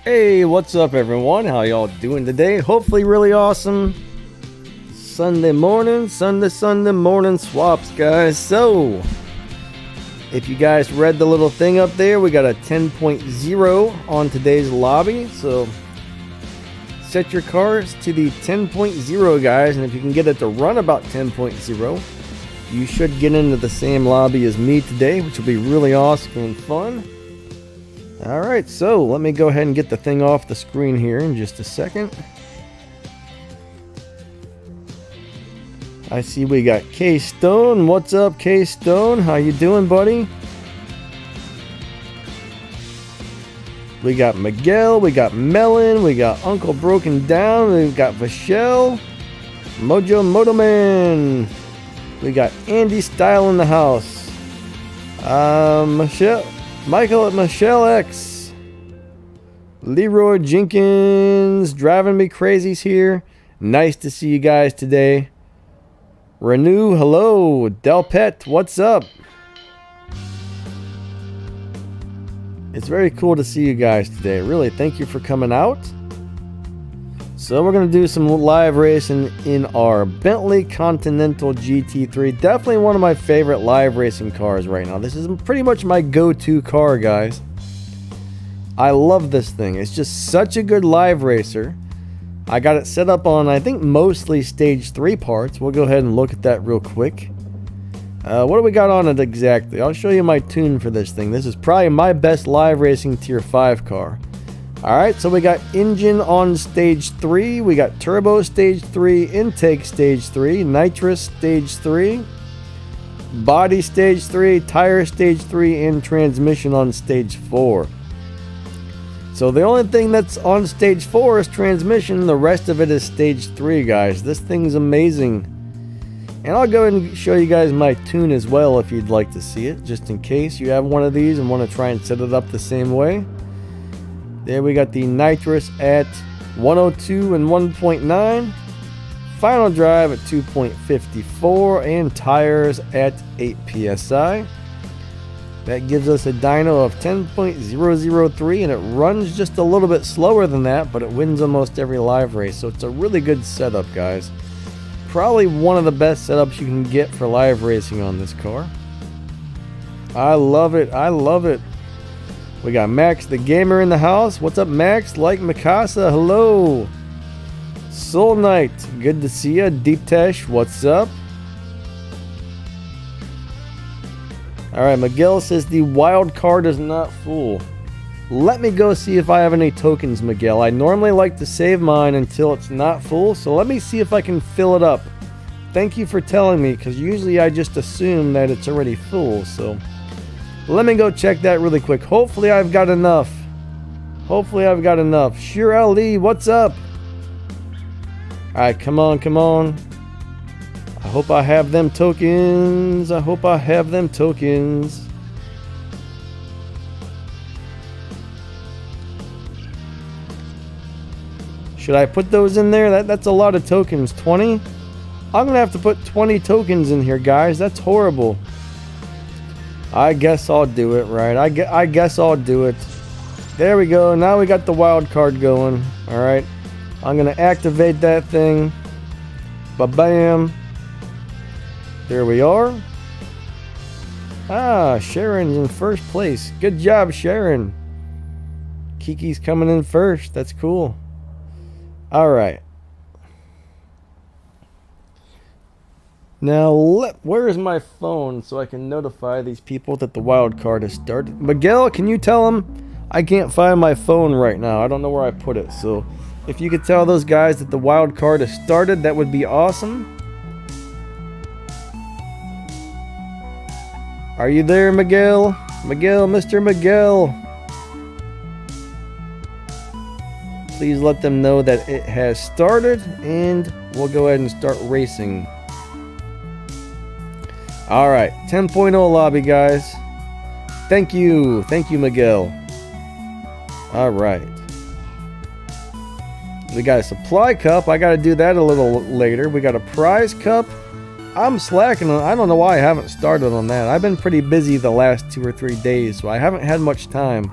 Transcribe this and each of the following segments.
Hey, what's up everyone? How y'all doing today? Hopefully really awesome. Sunday morning swaps, guys. So, if you guys read the little thing up there, we got a 10.0 on today's lobby. So, set your cars to the 10.0, guys. And if you can get it to run about 10.0, you should get into the same lobby as me today, which will be really awesome and fun. Alright, so let me go ahead and get the thing off the screen here in just a second. I see we got K-Stone. What's up, K-Stone? How you doing, buddy? We got Miguel, we got Melon, we got Uncle Broken Down, we got Vachelle, Mojo Motoman. We got Andy Style in the house. Michael at Michelle X. Leroy Jenkins driving me crazy's here. Nice to see you guys today. Renew, hello. Delpet, what's up? It's very cool to see you guys today. Really, thank you for coming out. So we're going to do some live racing in our Bentley Continental GT3. Definitely one of my favorite live racing cars right now. This is pretty much my go-to car, guys. I love this thing. It's just such a good live racer. I got it set up on, I think, mostly stage 3 parts. We'll go ahead and look at that real quick. What do we got on it exactly? I'll show you my tune for this thing. This is probably my best live racing tier 5 car. Alright, so we got engine on stage 3, we got turbo stage 3, intake stage 3, nitrous stage 3, body stage 3, tire stage 3, and transmission on stage 4. So the only thing that's on stage 4 is transmission, the rest of it is stage 3, guys. This thing's amazing. And I'll go ahead and show you guys my tune as well if you'd like to see it, just in case you have one of these and want to try and set it up the same way. There we got the nitrous at 102 and 1.9, final drive at 2.54, and tires at 8 psi. That gives us a dyno of 10.003, and it runs just a little bit slower than that, but it wins almost every live race. So it's a really good setup, guys. Probably one of the best setups you can get for live racing on this car. I love it. I love it. We got Max the Gamer in the house. What's up, Max? Like Mikasa, hello. Soul Knight, good to see ya. Deep Tesh, what's up? Alright, Miguel says the wild card is not full. Let me go see if I have any tokens, Miguel. I normally like to save mine until it's not full, so let me see if I can fill it up. Thank you for telling me, because usually I just assume that it's already full, so let me go check that really quick. Hopefully I've got enough. Shir Ali, what's up? Alright, come on. I hope I have them tokens. Should I put those in there? That's a lot of tokens. 20? I'm going to have to put 20 tokens in here, guys. That's horrible. I guess I'll do it, right? I guess I'll do it. There we go. Now we got the wild card going. Alright. I'm going to activate that thing. Ba-bam. There we are. Ah, Sharon's in first place. Good job, Sharon. Kiki's coming in first. That's cool. Alright. Now, where is my phone so I can notify these people that the wild card has started? Miguel, can you tell them? I can't find my phone right now. I don't know where I put it. So, if you could tell those guys that the wild card has started, that would be awesome. Are you there, Miguel? Mr. Miguel. Please let them know that it has started, and we'll go ahead and start racing. Alright, 10.0 lobby, guys. Thank you, Miguel. Alright. We got a supply cup. I got to do that a little later. We got a prize cup. I'm slacking on. I don't know why I haven't started on that. I've been pretty busy the last 2 or 3 days, so I haven't had much time.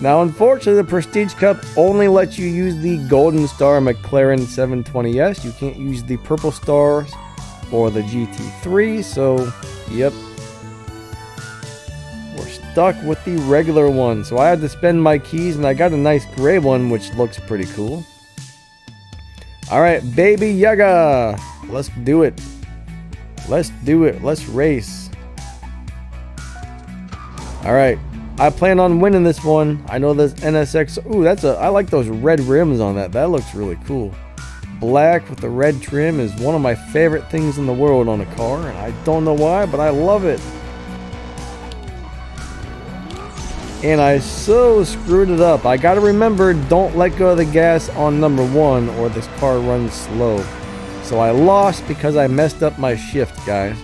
Now, unfortunately, the Prestige Cup only lets you use the Golden Star McLaren 720S. You can't use the Purple Stars or the GT3, so, yep. We're stuck with the regular one. So I had to spend my keys, and I got a nice gray one, which looks pretty cool. Alright, Baby Yaga. Let's do it. Let's do it. Let's race. Alright. I plan on winning this one. I know this NSX. Ooh, I like those red rims on that. That looks really cool. Black with the red trim is one of my favorite things in the world on a car, and I don't know why, but I love it. And I so screwed it up. I gotta remember, don't let go of the gas on number 1 or this car runs slow. So I lost because I messed up my shift, guys.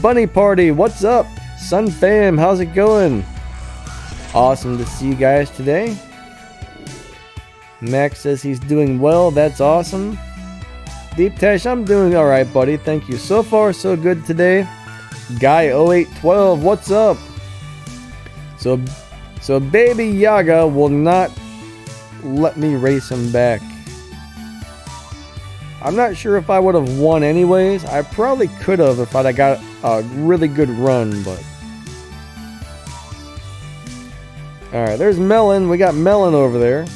Bunny Party, what's up? Sun Fam, how's it going? Awesome to see you guys today. Max says he's doing well. That's awesome. Deep Tash, I'm doing alright, buddy. Thank you. So far, so good today. Guy0812, what's up? So Baby Yaga will not let me race him back. I'm not sure if I would have won anyways. I probably could have if I'd got a really good run, but... Alright, there's Melon. We got Melon over there.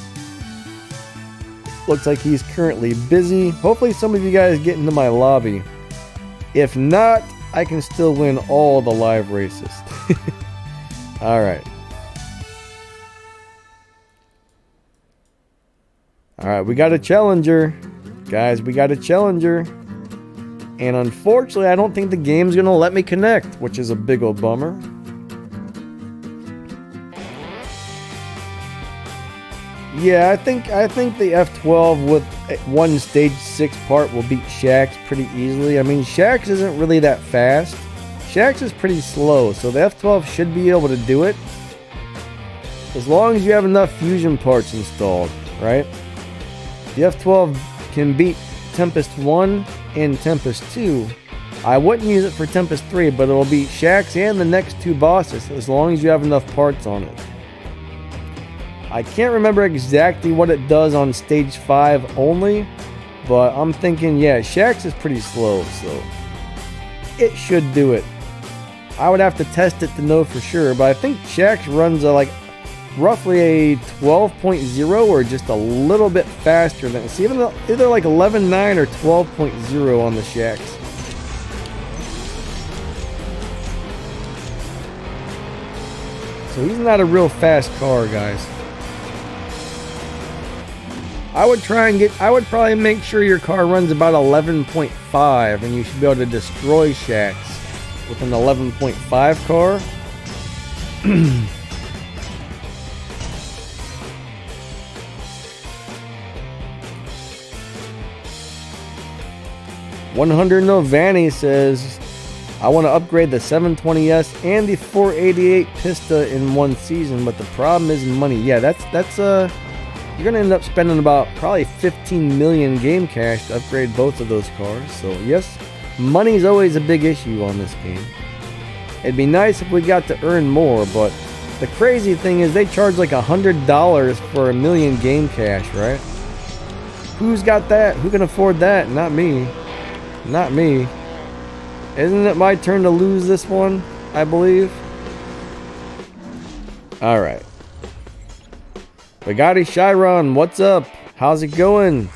Looks like he's currently busy. Hopefully some of you guys get into my lobby. If not, I can still win all the live races. Alright. Alright, we got a challenger. Guys, we got a challenger. And unfortunately, I don't think the game's going to let me connect, which is a big old bummer. Yeah, I think the F12 with one stage 6 part will beat Shax pretty easily. I mean, Shax isn't really that fast. Shax is pretty slow, so the F12 should be able to do it. As long as you have enough fusion parts installed, right? The F12 can beat Tempest 1 and Tempest 2. I wouldn't use it for Tempest 3, but it'll beat Shax and the next 2 bosses as long as you have enough parts on it. I can't remember exactly what it does on stage 5 only, but I'm thinking, yeah, Shax is pretty slow, so it should do it. I would have to test it to know for sure, but I think Shax runs like roughly a 12.0 or just a little bit faster than it's either like 11.9 or 12.0 on the Shax. So he's not a real fast car, guys. I would probably make sure your car runs about 11.5 and you should be able to destroy Shax with an 11.5 car. 100 Novani says, I want to upgrade the 720S and the 488 Pista in one season, but the problem is money. Yeah, that's you're going to end up spending about probably 15 million game cash to upgrade both of those cars. So yes, money is always a big issue on this game. It'd be nice if we got to earn more, but the crazy thing is they charge like $100 for a million game cash, right? Who's got that? Who can afford that? Not me. Not me. Isn't it my turn to lose this one, I believe? Alright. Bugatti Chiron, what's up? How's it going?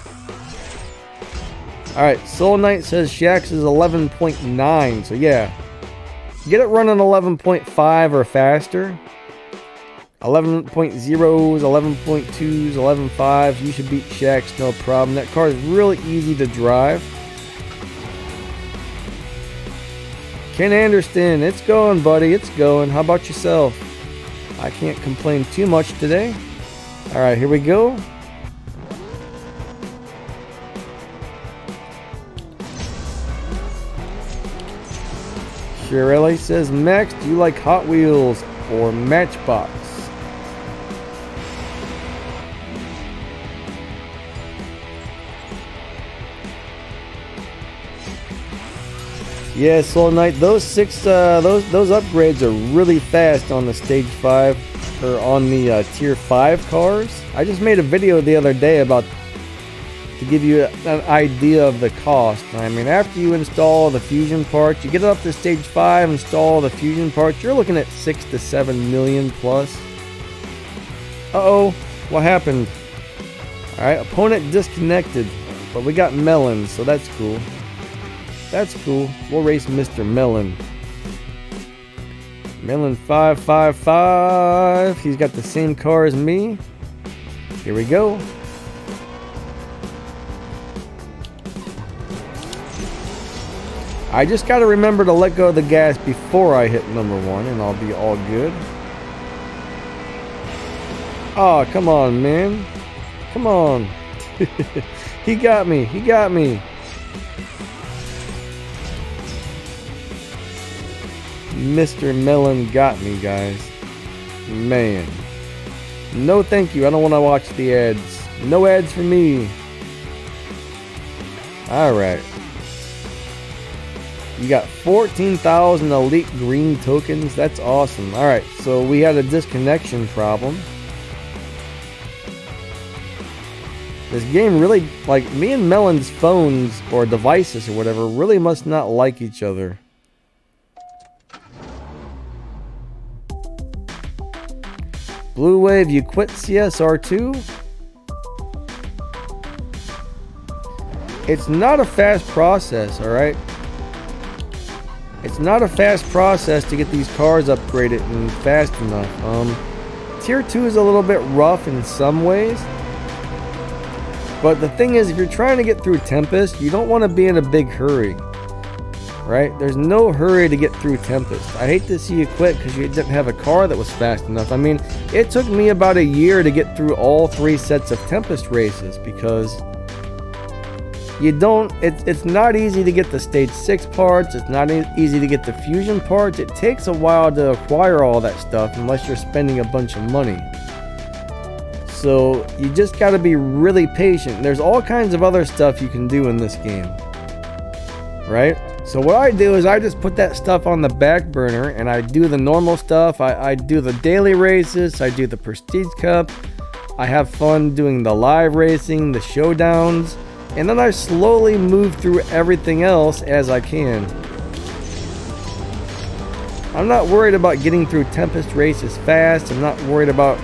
Alright, Soul Knight says Shax is 11.9, so yeah. Get it running 11.5 or faster. 11.0s, 11.2s, 11.5s, you should beat Shax, no problem. That car is really easy to drive. Ken Anderson, it's going, buddy, it's going. How about yourself? I can't complain too much today. Alright, here we go. Shirley says, Max, do you like Hot Wheels or Matchbox? Yeah, Soul Knight, those upgrades are really fast on the stage 5 or on the tier 5 cars. I just made a video the other day about to give you an idea of the cost. I mean, after you install the fusion parts, you get it up to stage 5, install the fusion parts, you're looking at 6 to 7 million plus. Uh-oh, what happened? Alright, opponent disconnected, but we got Melon, so that's cool. That's cool. We'll race Mr. Melon. Melon 555. He's got the same car as me. Here we go. I just got to remember to let go of the gas before I hit number 1, and I'll be all good. Oh, come on, man. Come on. He got me. He got me. Mr. Melon got me, guys. Man. No thank you. I don't want to watch the ads. No ads for me. Alright. You got 14,000 elite green tokens. That's awesome. Alright, so we had a disconnection problem. This game really, like, me and Melon's phones or devices or whatever really must not like each other. Blue Wave, you quit CSR2? It's not a fast process, alright? It's not a fast process to get these cars upgraded and fast enough. Tier 2 is a little bit rough in some ways. But the thing is, if you're trying to get through Tempest, you don't want to be in a big hurry. Right? There's no hurry to get through Tempest. I hate to see you quit because you didn't have a car that was fast enough. I mean, it took me about a year to get through all 3 sets of Tempest races because you don't, it's not easy to get the stage 6 parts. It's not easy to get the fusion parts. It takes a while to acquire all that stuff unless you're spending a bunch of money. So you just got to be really patient. There's all kinds of other stuff you can do in this game. Right? So what I do is I just put that stuff on the back burner and I do the normal stuff. I do the daily races. I do the Prestige Cup. I have fun doing the live racing, the showdowns. And then I slowly move through everything else as I can. I'm not worried about getting through Tempest races fast. I'm not worried about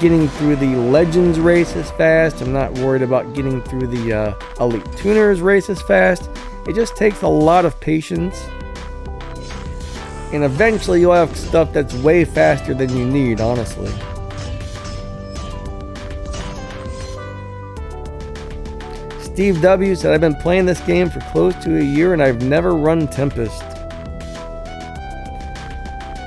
getting through the Legends races fast. I'm not worried about getting through the Elite Tuners races fast. It just takes a lot of patience. And eventually you'll have stuff that's way faster than you need, honestly. Steve W said, I've been playing this game for close to a year and I've never run Tempest.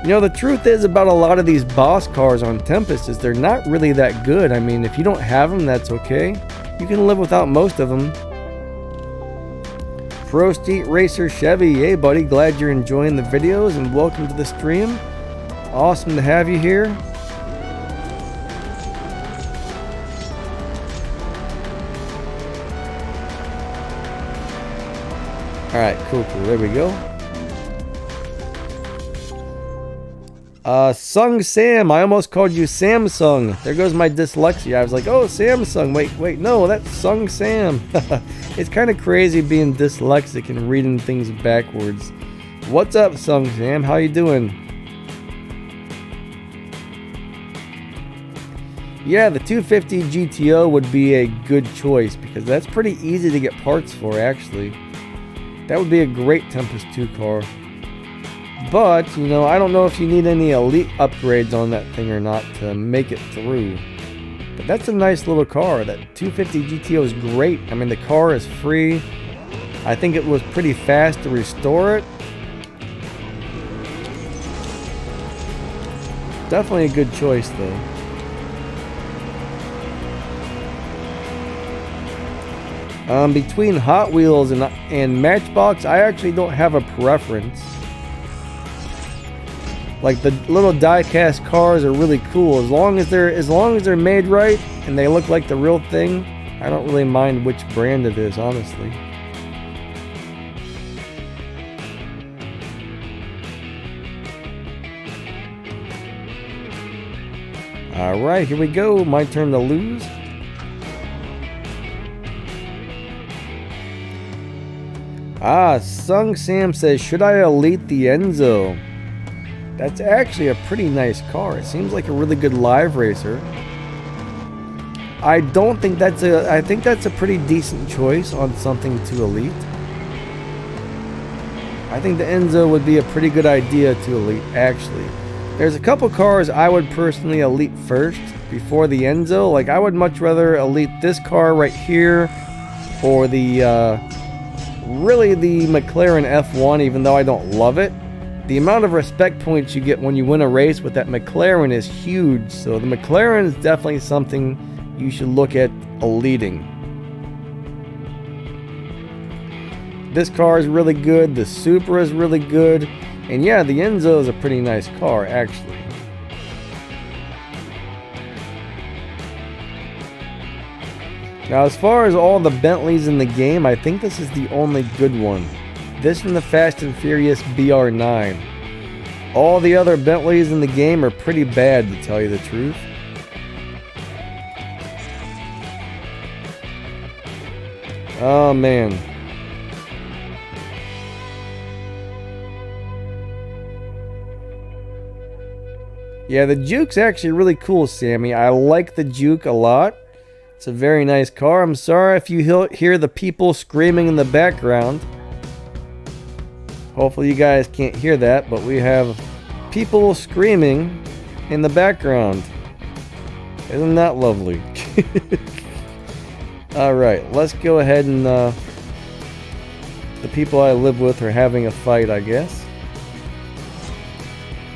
You know, the truth is about a lot of these boss cars on Tempest is they're not really that good. I mean, if you don't have them, that's okay. You can live without most of them. Pro Street Racer Chevy, hey buddy, glad you're enjoying the videos and welcome to the stream. Awesome to have you here. Alright, cool, there we go. Sung Sam, I almost called you Samsung. There goes my dyslexia. I was like, oh, Samsung. Wait, no, that's Sung Sam. It's kind of crazy being dyslexic and reading things backwards. What's up, Sung Sam? How you doing? Yeah, the 250 GTO would be a good choice because that's pretty easy to get parts for, actually. That would be a great Tempest 2 car. But, you know, I don't know if you need any elite upgrades on that thing or not to make it through. But that's a nice little car. That 250 GTO is great. I mean, the car is free. I think it was pretty fast to restore it. Definitely a good choice, though. Between Hot Wheels and Matchbox, I actually don't have a preference. Like, the little die-cast cars are really cool. As long as they're made right and they look like the real thing, I don't really mind which brand it is, honestly. Alright, here we go. My turn to lose. Sung Sam says, should I elite the Enzo? That's actually a pretty nice car. It seems like a really good live racer. I don't think that's I think that's a pretty decent choice on something to elite. I think the Enzo would be a pretty good idea to elite, actually. There's a couple cars I would personally elite first before the Enzo. Like, I would much rather elite this car right here, or the really the McLaren F1, even though I don't love it. The amount of respect points you get when you win a race with that McLaren is huge, so the McLaren is definitely something you should look at eliting. This car is really good, the Supra is really good, and yeah, the Enzo is a pretty nice car, actually. Now, as far as all the Bentleys in the game, I think this is the only good one. This from the Fast and Furious BR9. All the other Bentleys in the game are pretty bad, to tell you the truth. Oh, man. Yeah, the Juke's actually really cool, Sammy. I like the Juke a lot. It's a very nice car. I'm sorry if you hear the people screaming in the background. Hopefully you guys can't hear that, but we have people screaming in the background. Isn't that lovely? Alright, let's go ahead and the people I live with are having a fight, I guess.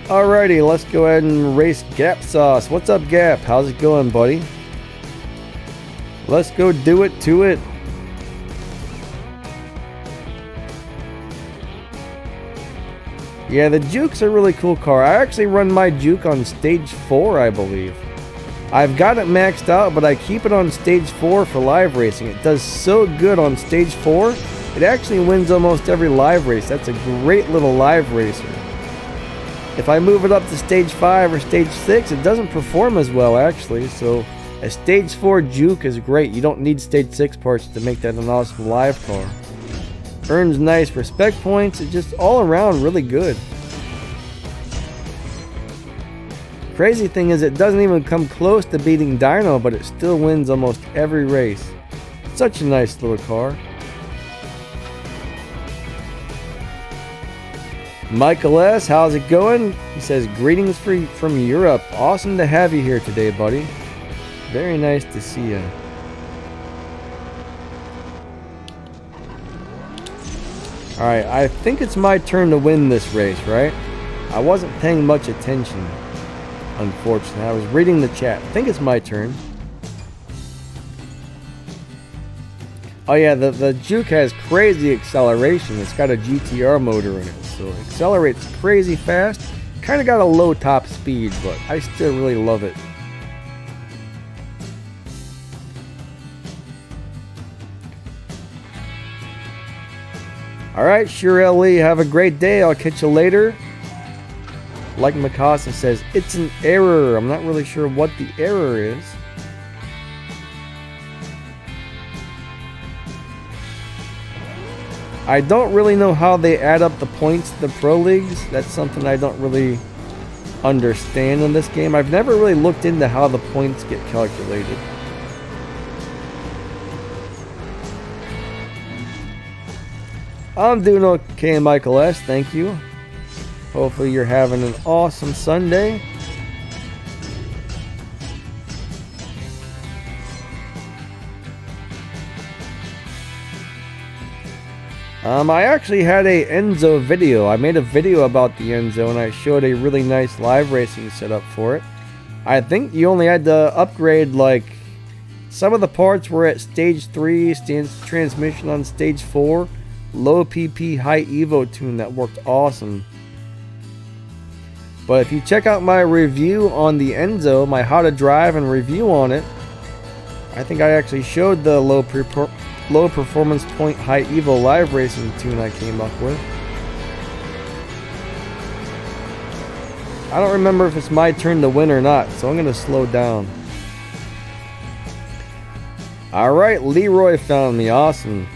Alrighty, let's go ahead and race Gap Sauce. What's up, Gap? How's it going, buddy? Let's go do it to it. Yeah, the Juke's a really cool car. I actually run my Juke on stage 4, I believe. I've got it maxed out, but I keep it on stage 4 for live racing. It does so good on stage 4. It actually wins almost every live race. That's a great little live racer. If I move it up to stage 5 or stage 6, it doesn't perform as well, actually. So a stage 4 Juke is great. You don't need stage 6 parts to make that an awesome live car. Earns nice respect points. It's just all around really good. Crazy thing is, it doesn't even come close to beating Dyno, but it still wins almost every race. Such a nice little car. Michael S., how's it going? He says, greetings from Europe. Awesome to have you here today, buddy. Very nice to see you. Alright, I think it's my turn to win this race, right? I wasn't paying much attention, unfortunately. I was reading the chat. I think it's my turn. Oh yeah, the Juke has crazy acceleration. It's got a GTR motor in it, so it accelerates crazy fast. Kind of got a low top speed, but I still really love it. Alright, Shirel Lee, have a great day. I'll catch you later. Like Mikasa says, it's an error. I'm not really sure what the error is. I don't really know how they add up the points to the Pro Leagues. That's something I don't really understand in this game. I've never really looked into how the points get calculated. I'm doing okay, Michael S. Thank you. Hopefully you're having an awesome Sunday. I actually had a Enzo video. I made a video about the Enzo and I showed a really nice live racing setup for it. I think you only had to upgrade, like, some of the parts were at stage 3, transmission on stage 4, low PP, high Evo tune that worked awesome. But if you check out my review on the Enzo, my how to drive and review on it, I think I actually showed the low performance point high Evo live racing tune I came up with. I don't remember if it's my turn to win or not, so I'm going to slow down. Alright, Leroy found me. Awesome.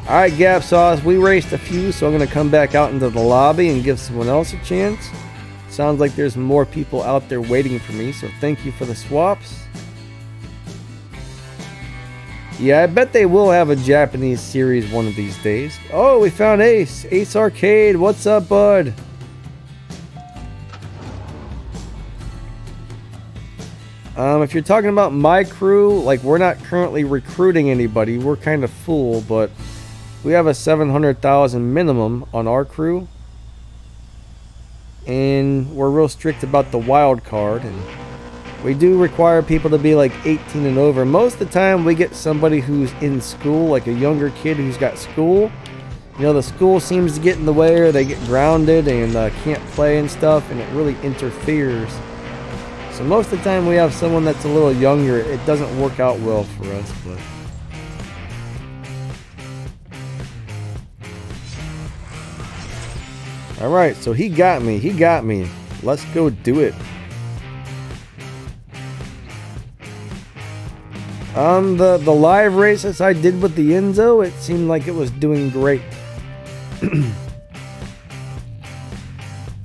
Alright, Gap Sauce, we raced a few, so I'm going to come back out into the lobby and give someone else a chance. Sounds like there's more people out there waiting for me, so thank you for the swaps. Yeah, I bet they will have a Japanese series one of these days. Oh, we found Ace. Ace Arcade, what's up, bud? If you're talking about my crew, like, we're not currently recruiting anybody. We're kind of full, but we have a 700,000 minimum on our crew. And we're real strict about the wild card, and we do require people to be like 18 and over. Most of the time we get somebody who's in school, like a younger kid who's got school. You know, the school seems to get in the way, or they get grounded and can't play and stuff, and it really interferes. So most of the time we have someone that's a little younger. It doesn't work out well for us, but alright, so he got me. He got me. Let's go do it. The live races I did with the Enzo, it seemed like it was doing great.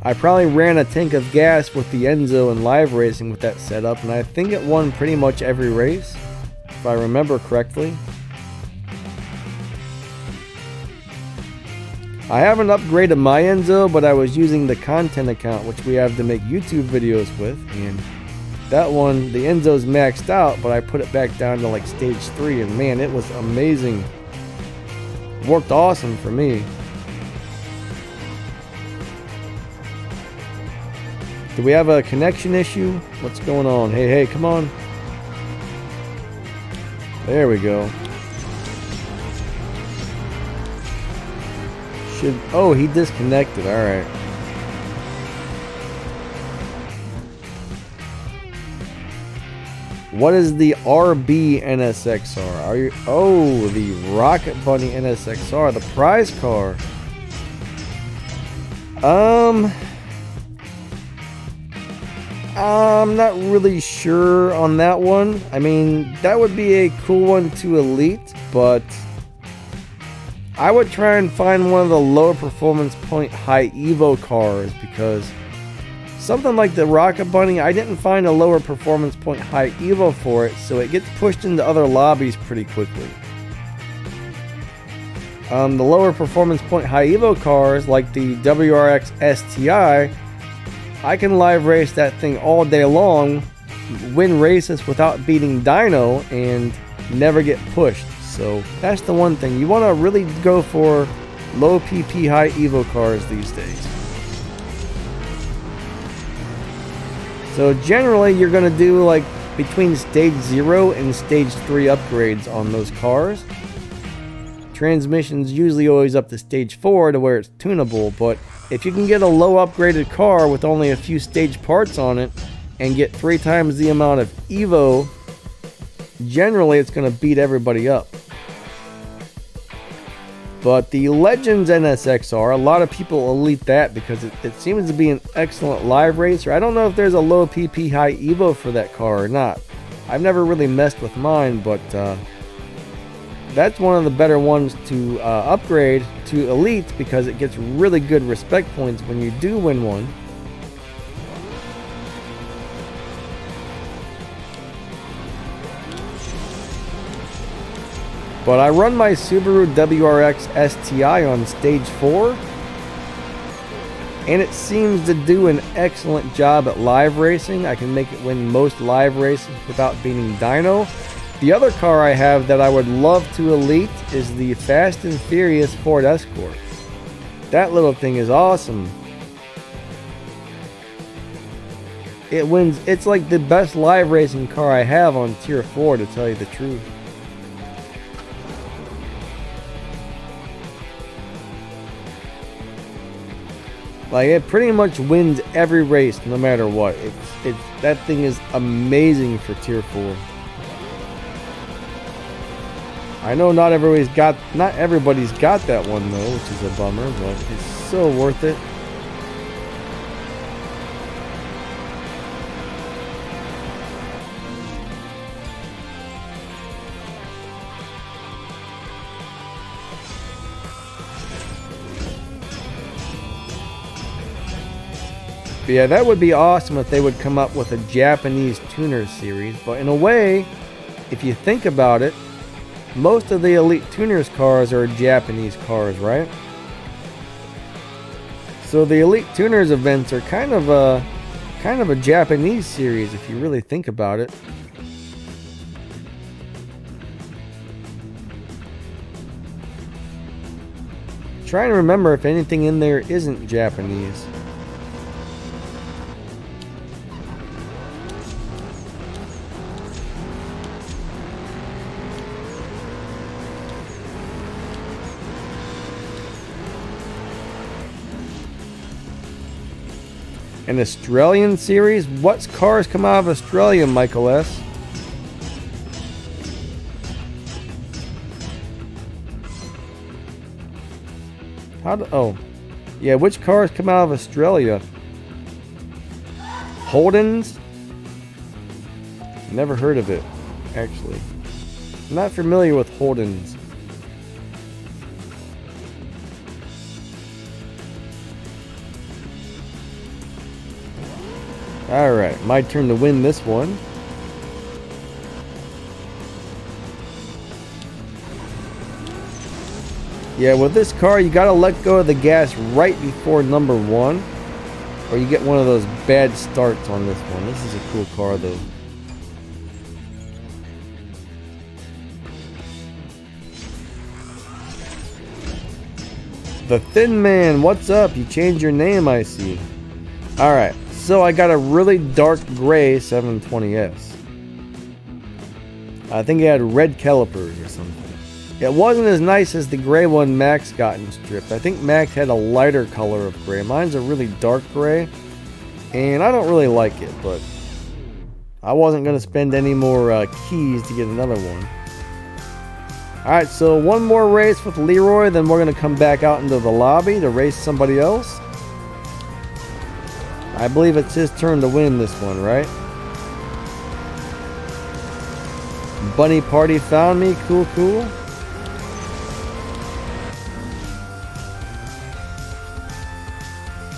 I probably ran a tank of gas with the Enzo in live racing with that setup, and I think it won pretty much every race, if I remember correctly. I haven't upgraded my Enzo, but I was using the content account, which we have to make YouTube videos with, and that one, the Enzo's maxed out, but I put it back down to like stage 3, and man, it was amazing. Worked awesome for me. Do we have a connection issue? What's going on? Hey, hey, come on. There we go. Oh, he disconnected. All right. What is the RB NSXR? Are you? Oh, the Rocket Bunny NSXR, the prize car. I'm not really sure on that one. I mean, that would be a cool one to elite, but I would try and find one of the lower performance point high Evo cars, because something like the Rocket Bunny, I didn't find a lower performance point high Evo for it, so it gets pushed into other lobbies pretty quickly. The lower performance point high Evo cars like the WRX STI, I can live race that thing all day long, win races without beating dyno, and never get pushed. So that's the one thing. You want to really go for low PP high Evo cars these days. So generally you're going to do like between stage 0 and stage 3 upgrades on those cars. Transmission's usually always up to stage 4 to where it's tunable, but if you can get a low upgraded car with only a few stage parts on it and get 3 times the amount of Evo, generally it's going to beat everybody up. But the Legends NSXR, a lot of people elite that because it seems to be an excellent live racer. I don't know if there's a low PP high Evo for that car or not. I've never really messed with mine, but that's one of the better ones to upgrade to elite, because it gets really good respect points when you do win one. But I run my Subaru WRX STI on stage 4, and it seems to do an excellent job at live racing. I can make it win most live races without beating dyno. The other car I have that I would love to elite is the Fast and Furious Ford Escort. That little thing is awesome. It wins. It's like the best live racing car I have on tier 4, to tell you the truth. Like, it pretty much wins every race no matter what. That thing is amazing for tier 4. I know not everybody's got that one though, which is a bummer, but it's so worth it. But yeah, that would be awesome if they would come up with a Japanese tuner series. But in a way, if you think about it, most of the Elite Tuners cars are Japanese cars, right? So the Elite Tuners events are kind of a Japanese series if you really think about it. Trying to remember if anything in there isn't Japanese. An Australian series? What cars come out of Australia, Michael S? Oh, yeah, which cars come out of Australia? Holden's? Never heard of it, actually. I'm not familiar with Holden's. Alright, my turn to win this one. Yeah, with this car, you gotta let go of the gas right before number 1, or you get one of those bad starts on this one. This is a cool car, though. The Thin Man, what's up? You changed your name, I see. Alright, so I got a really dark gray 720S. I think it had red calipers or something. It wasn't as nice as the gray one Max got in stripped. I think Max had a lighter color of gray. Mine's a really dark gray, and I don't really like it, but I wasn't going to spend any more keys to get another one. Alright, so one more race with Leroy, then we're going to come back out into the lobby to race somebody else. I believe it's his turn to win this one, right? Bunny Party found me. Cool, cool.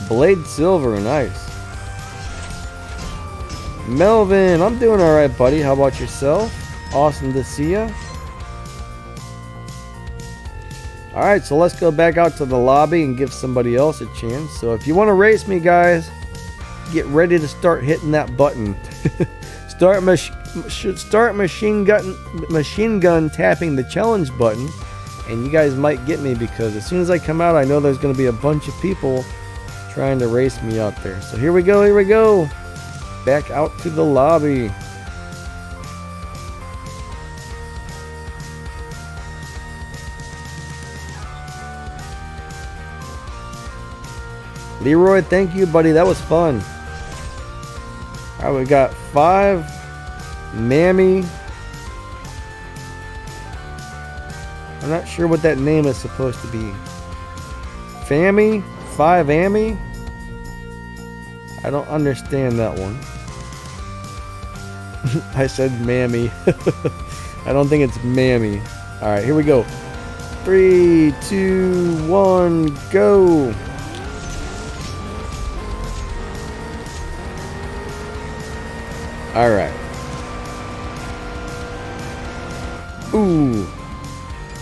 Blade Silver, nice. Melvin, I'm doing alright, buddy. How about yourself? Awesome to see ya. Alright, so let's go back out to the lobby and give somebody else a chance. So if you want to race me, guys, get ready to start hitting that button. Start machine gun tapping the challenge button, and you guys might get me, because as soon as I come out, I know there's going to be a bunch of people trying to race me out there. So here we go, here we go. Back out to the lobby. Leroy, thank you, buddy. That was fun. Alright, we got 5 Mammy. I'm not sure what that name is supposed to be. Fammy? 5 Ammy? I don't understand that one. I said Mammy. I don't think it's Mammy. Alright, here we go. 3, 2, 1, go! Alright. Ooh.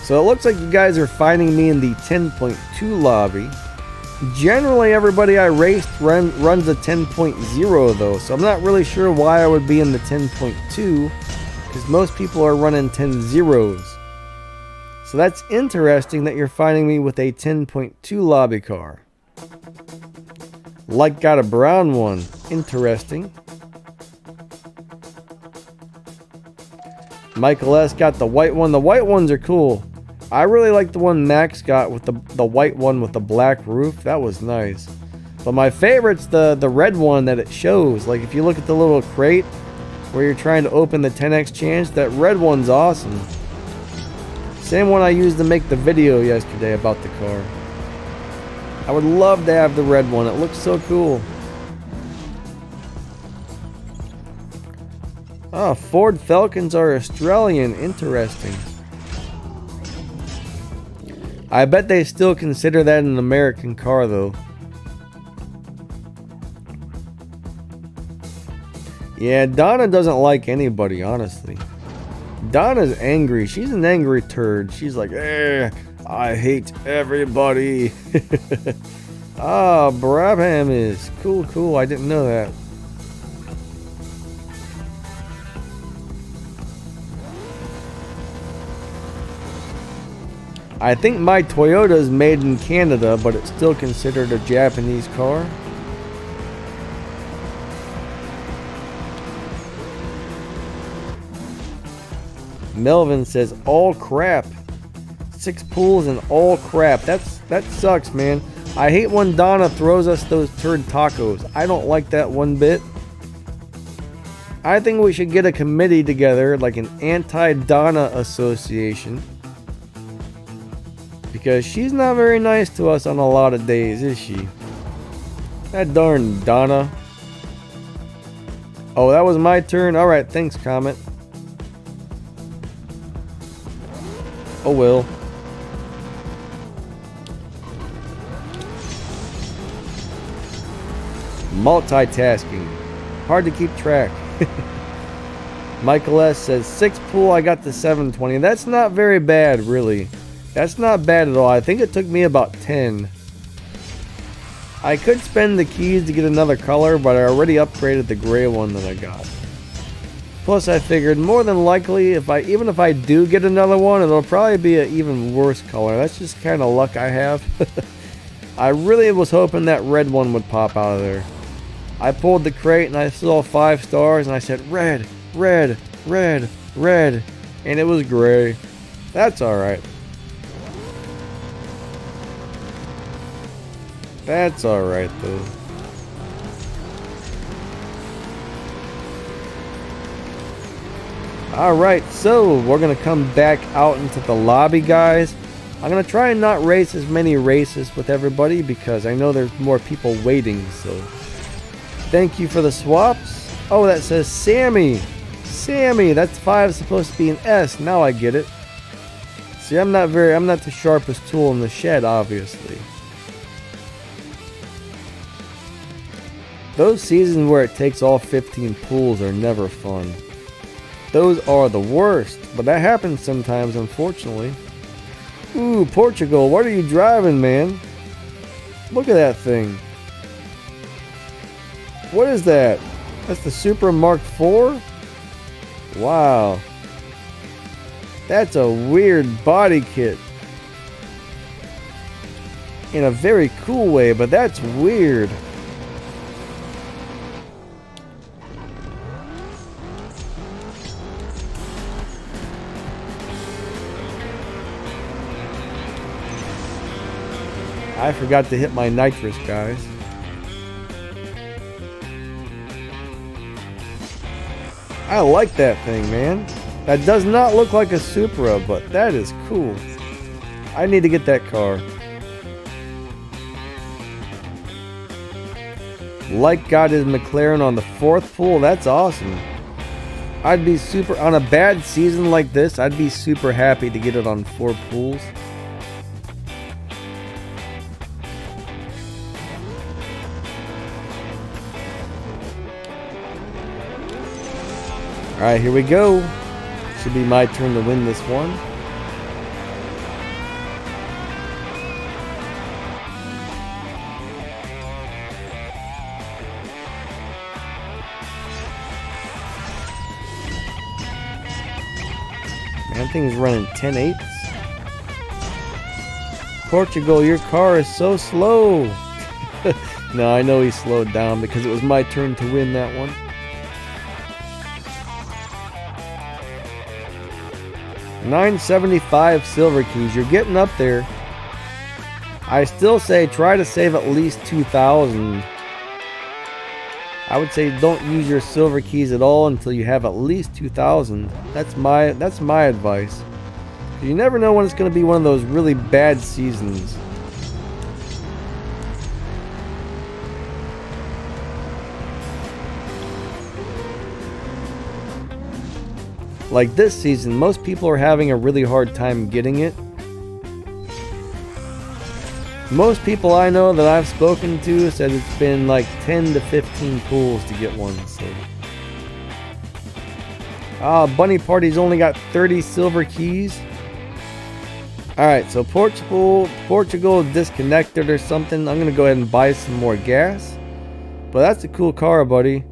So it looks like you guys are finding me in the 10.2 lobby. Generally, everybody I raced runs a 10.0 though, so I'm not really sure why I would be in the 10.2, because most people are running 10.0s. So that's interesting that you're finding me with a 10.2 lobby car. Like got a brown one. Interesting. Michael S. got the white one. The white ones are cool. I really like the one Max got with the white one with the black roof. That was nice. But my favorite's the red one that it shows. Like if you look at the little crate where you're trying to open the 10x chance, that red one's awesome. Same one I used to make the video yesterday about the car. I would love to have the red one. It looks so cool. Oh, Ford Falcons are Australian. Interesting. I bet they still consider that an American car, though. Yeah, Donna doesn't like anybody, honestly. Donna's angry. She's an angry turd. She's like, I hate everybody. Ah, Brabham is. Cool, cool. I didn't know that. I think my Toyota is made in Canada, but it's still considered a Japanese car. Melvin says, all crap. 6 pools and all crap. That sucks, man. I hate when Donna throws us those turd tacos. I don't like that one bit. I think we should get a committee together, like an anti-Donna association. Because she's not very nice to us on a lot of days, is she? That darn Donna. Oh, that was my turn? Alright, thanks, Comet. Oh well. Multitasking. Hard to keep track. Michael S says 6 pool, I got the 720. That's not very bad, really. That's not bad at all. I think it took me about 10. I could spend the keys to get another color, but I already upgraded the gray one that I got. Plus, I figured more than likely, even if I do get another one, it'll probably be an even worse color. That's just kind of luck I have. I really was hoping that red one would pop out of there. I pulled the crate and I saw 5 stars and I said, red, red, red, red. And it was gray. That's alright. That's alright though. Alright, so we're going to come back out into the lobby, guys. I'm going to try and not race as many races with everybody because I know there's more people waiting, so thank you for the swaps. Oh, that says Sammy. Sammy, that's 5 supposed to be an S. Now I get it. See, I'm not the sharpest tool in the shed, obviously. Those seasons where it takes all 15 pools are never fun. Those are the worst, but that happens sometimes, unfortunately. Ooh, Portugal, what are you driving, man? Look at that thing. What is that? That's the Super Mark IV? Wow. That's a weird body kit. In a very cool way, but that's weird. I forgot to hit my nitrous, guys. I like that thing, man. That does not look like a Supra, but that is cool. I need to get that car. Like got his McLaren on the 4th pool. That's awesome. I'd be super, on a bad season like this, I'd be super happy to get it on 4 pools. Alright, here we go. Should be my turn to win this one. Man, that thing is running 10/8. Portugal, your car is so slow. No, I know he slowed down because it was my turn to win that one. $9.75 silver keys. You're getting up there. I still say try to save at least 2,000. I would say don't use your silver keys at all until you have at least 2,000. That's my advice. You never know when it's going to be one of those really bad seasons. Like this season, most people are having a really hard time getting it. Most people I know that I've spoken to said it's been like 10 to 15 pools to get one. So Bunny Party's only got 30 silver keys. Alright, so Portugal disconnected or something. I'm gonna go ahead and buy some more gas. But that's a cool car, buddy.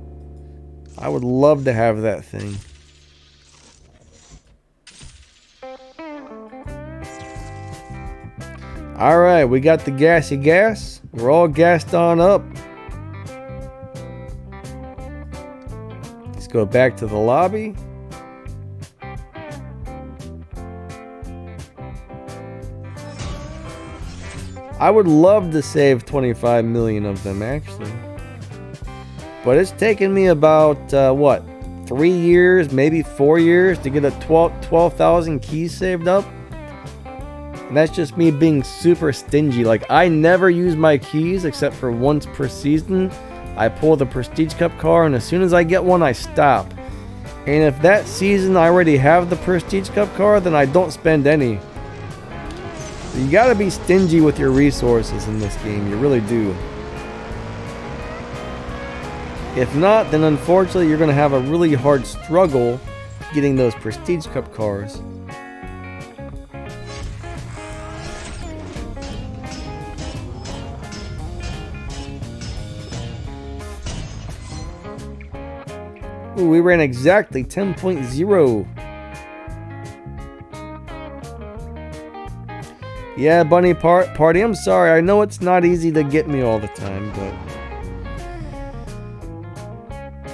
I would love to have that thing. Alright, we got the gassy gas. We're all gassed on up. Let's go back to the lobby. I would love to save 25 million of them, actually. But it's taken me about, what, 3 years, maybe 4 years to get a 12,000 keys saved up. And that's just me being super stingy. Like, I never use my keys except for once per season. I pull the Prestige Cup car, and as soon as I get one, I stop. And if that season I already have the Prestige Cup car, then I don't spend any. You gotta be stingy with your resources in this game. You really do. If not, then unfortunately you're gonna have a really hard struggle getting those Prestige Cup cars. Ooh, we ran exactly 10.0. Yeah, Bunny Party, I'm sorry. I know it's not easy to get me all the time, but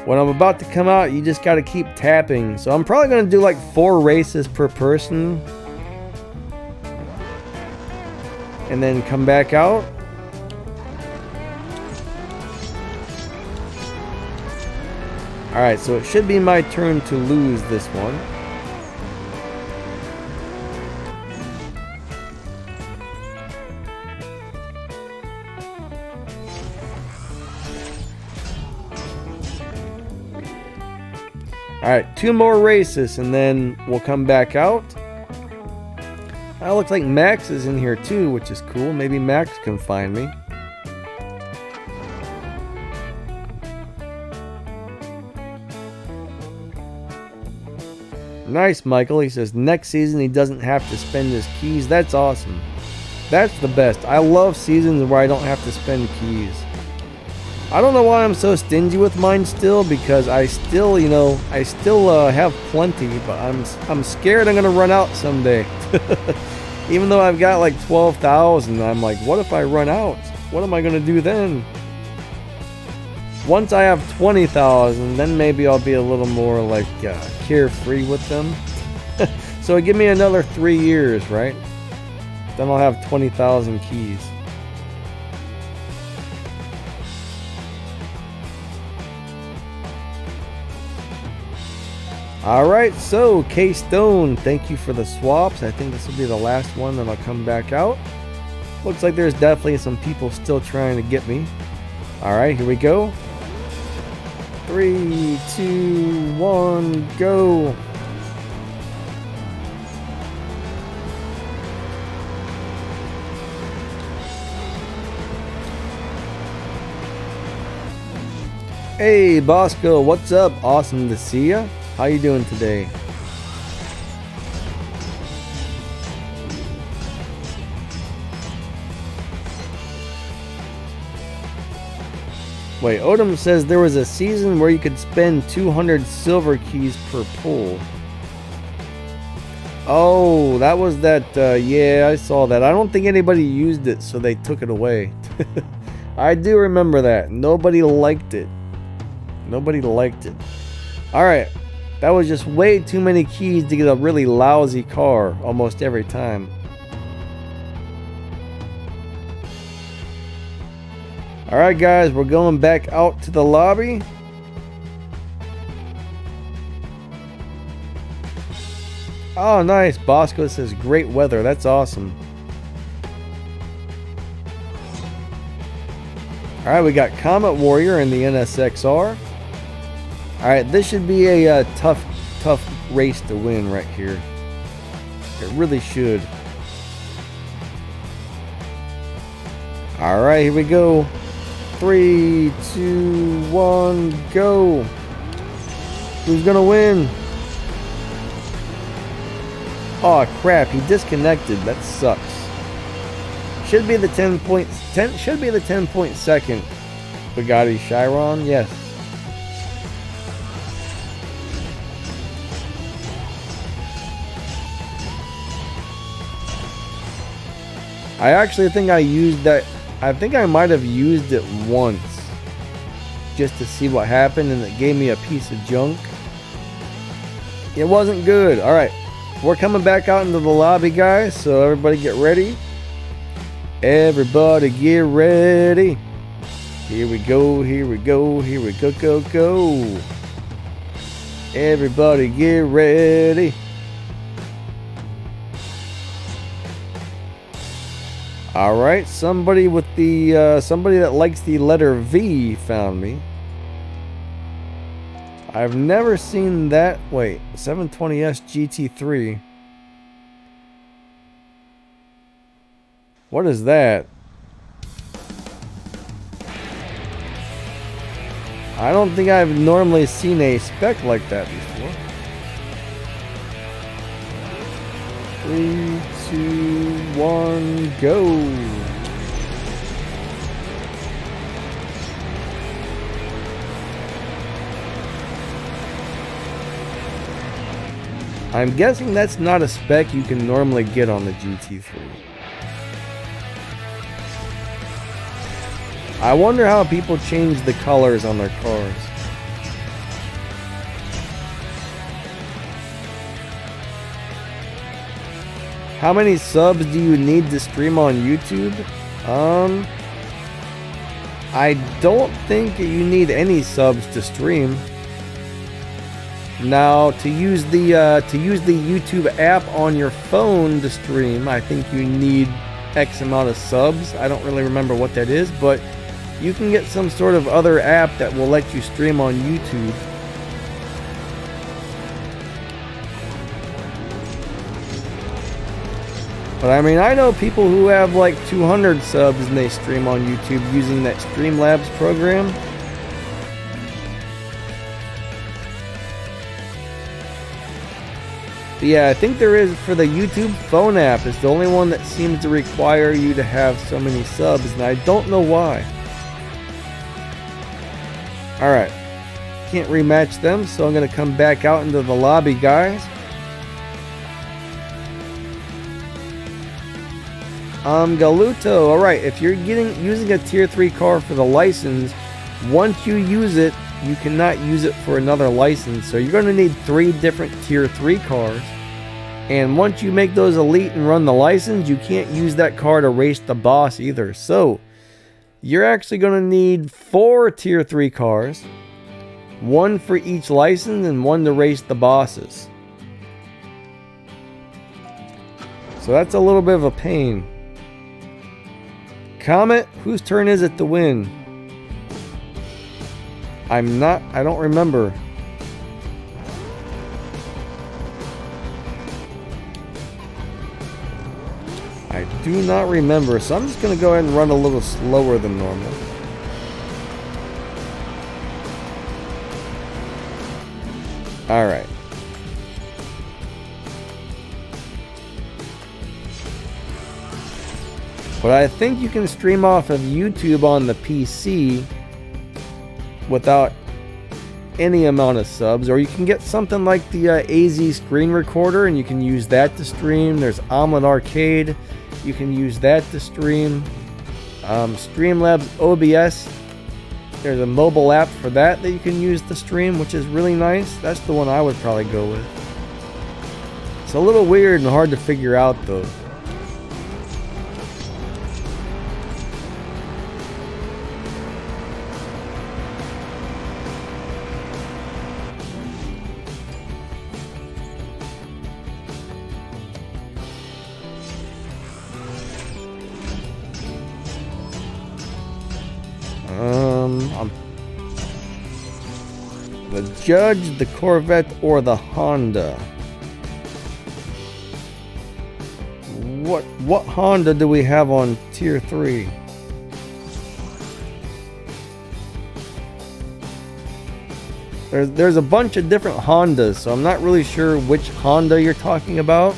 when I'm about to come out, you just got to keep tapping. So I'm probably going to do like 4 races per person. And then come back out. Alright, so it should be my turn to lose this one. Alright, 2 more races and then we'll come back out. It looks like Max is in here too, which is cool. Maybe Max can find me. Nice, Michael. He says next season he doesn't have to spend his keys. That's awesome. That's the best. I love seasons where I don't have to spend keys. I don't know why I'm so stingy with mine still, because I still, have plenty, but I'm scared I'm gonna run out someday. Even though I've got like 12,000, I'm like, what if I run out? What am I gonna do then? Once I have 20,000, then maybe I'll be a little more like carefree with them. So give me another 3 years, right? Then I'll have 20,000 keys. Alright, so K-Stone, thank you for the swaps. I think this will be the last one that I'll come back out. Looks like there's definitely some people still trying to get me. Alright, here we go. 3, 2, 1, go. Hey Bosco, what's up? Awesome to see ya. How you doing today? Wait, Odom says there was a season where you could spend 200 silver keys per pull. Oh, that was that, yeah, I saw that. I don't think anybody used it, so they took it away. I do remember that. Nobody liked it. Nobody liked it. Alright. That was just way too many keys to get a really lousy car almost every time. Alright guys, we're going back out to the lobby. Oh nice, Bosco says great weather, that's awesome. Alright, we got Comet Warrior in the NSXR. Alright, this should be a tough race to win right here. It really should. Alright, here we go. 3, 2, 1, go. Who's gonna win? Oh crap, he disconnected. That sucks. Should be the 10.2 Bugatti Chiron. Yes. I actually think I used that. I think I might have used it once just to see what happened, and it gave me a piece of junk. It wasn't good. Alright, we're coming back out into the lobby, guys, so everybody get ready. Everybody get ready. Here we go, here we go, here we go, go, go. Everybody get ready. Alright, somebody with the, somebody that likes the letter V found me. I've never seen that. Wait, 720S GT3. What is that? I don't think I've normally seen a spec like that before. 3, 2, 1, go. I'm guessing that's not a spec you can normally get on the GT3. I wonder how people change the colors on their cars. How many subs do you need to stream on YouTube? I don't think you need any subs to stream. Now, to use the YouTube app on your phone to stream, I think you need X amount of subs. I don't really remember what that is, but you can get some sort of other app that will let you stream on YouTube. But I mean, I know people who have like 200 subs and they stream on YouTube using that Streamlabs program. But yeah, I think there is, for the YouTube phone app, it's the only one that seems to require you to have so many subs, and I don't know why. Alright, can't rematch them, so I'm going to come back out into the lobby, guys. Galuto, alright, if you're using a tier 3 car for the license, once you use it, you cannot use it for another license. So you're going to need 3 different tier 3 cars. And once you make those elite and run the license, you can't use that car to race the boss either. So you're actually going to need 4 tier 3 cars, 1 for each license and 1 to race the bosses. So that's a little bit of a pain. Comet, whose turn is it to win? I don't remember. I do not remember, so I'm just going to go ahead and run a little slower than normal. Alright. But I think you can stream off of YouTube on the PC without any amount of subs, or you can get something like the AZ screen recorder and you can use that to stream. There's Omelet Arcade, you can use that to stream. Streamlabs OBS, there's a mobile app for that you can use to stream, which is really nice. That's the one I would probably go with. It's a little weird and hard to figure out though. The Judge, the Corvette, or the Honda? What Honda do we have on tier 3? There's a bunch of different Hondas, so I'm not really sure which Honda you're talking about.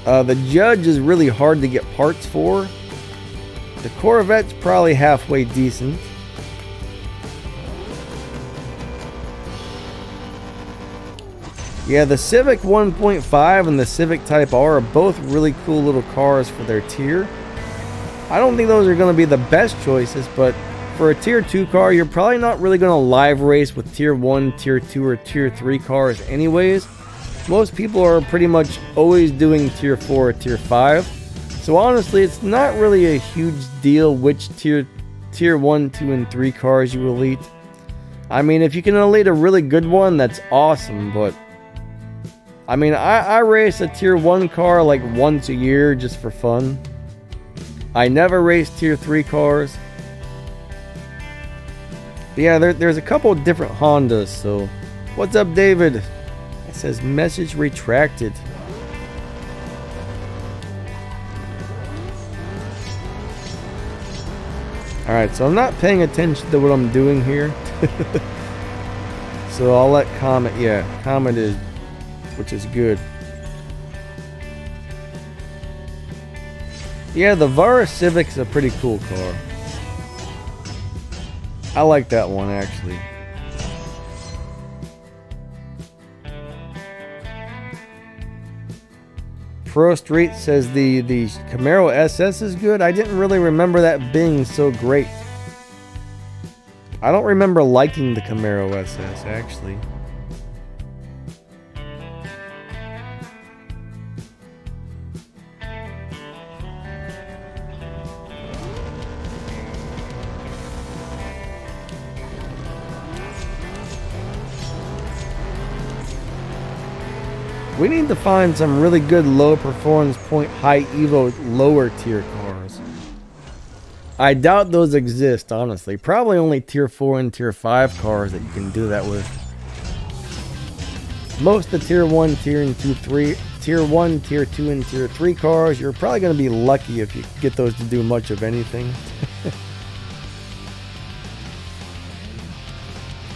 The Judge is really hard to get parts for. The Corvette's probably halfway decent. Yeah, the Civic 1.5 and the Civic Type R are both really cool little cars for their tier. I don't think those are going to be the best choices, but for a tier 2 car, you're probably not really going to live race with tier 1, tier 2, or tier 3 cars anyways. Most people are pretty much always doing tier 4 or tier 5. So honestly, it's not really a huge deal which tier 1, 2, and 3 cars you elite. I mean, if you can elite a really good one, that's awesome, but I mean, I race a tier 1 car like once a year just for fun. I never race tier 3 cars. But yeah, there's a couple of different Hondas, so what's up, David? It says message retracted. Alright, so I'm not paying attention to what I'm doing here. So I'll let Comet, yeah, Comet is, which is good. Yeah, the Vara Civic's a pretty cool car. I like that one actually. Pro Street says the Camaro SS is good. I didn't really remember that being so great. I don't remember liking the Camaro SS actually. We need to find some really good low performance point, high evo, lower tier cars. I doubt those exist, honestly. Probably only tier 4 and tier 5 cars that you can do that with. Most of the tier 1, tier 2, 3, tier 1, tier 2, and tier 3 cars, you're probably going to be lucky if you get those to do much of anything.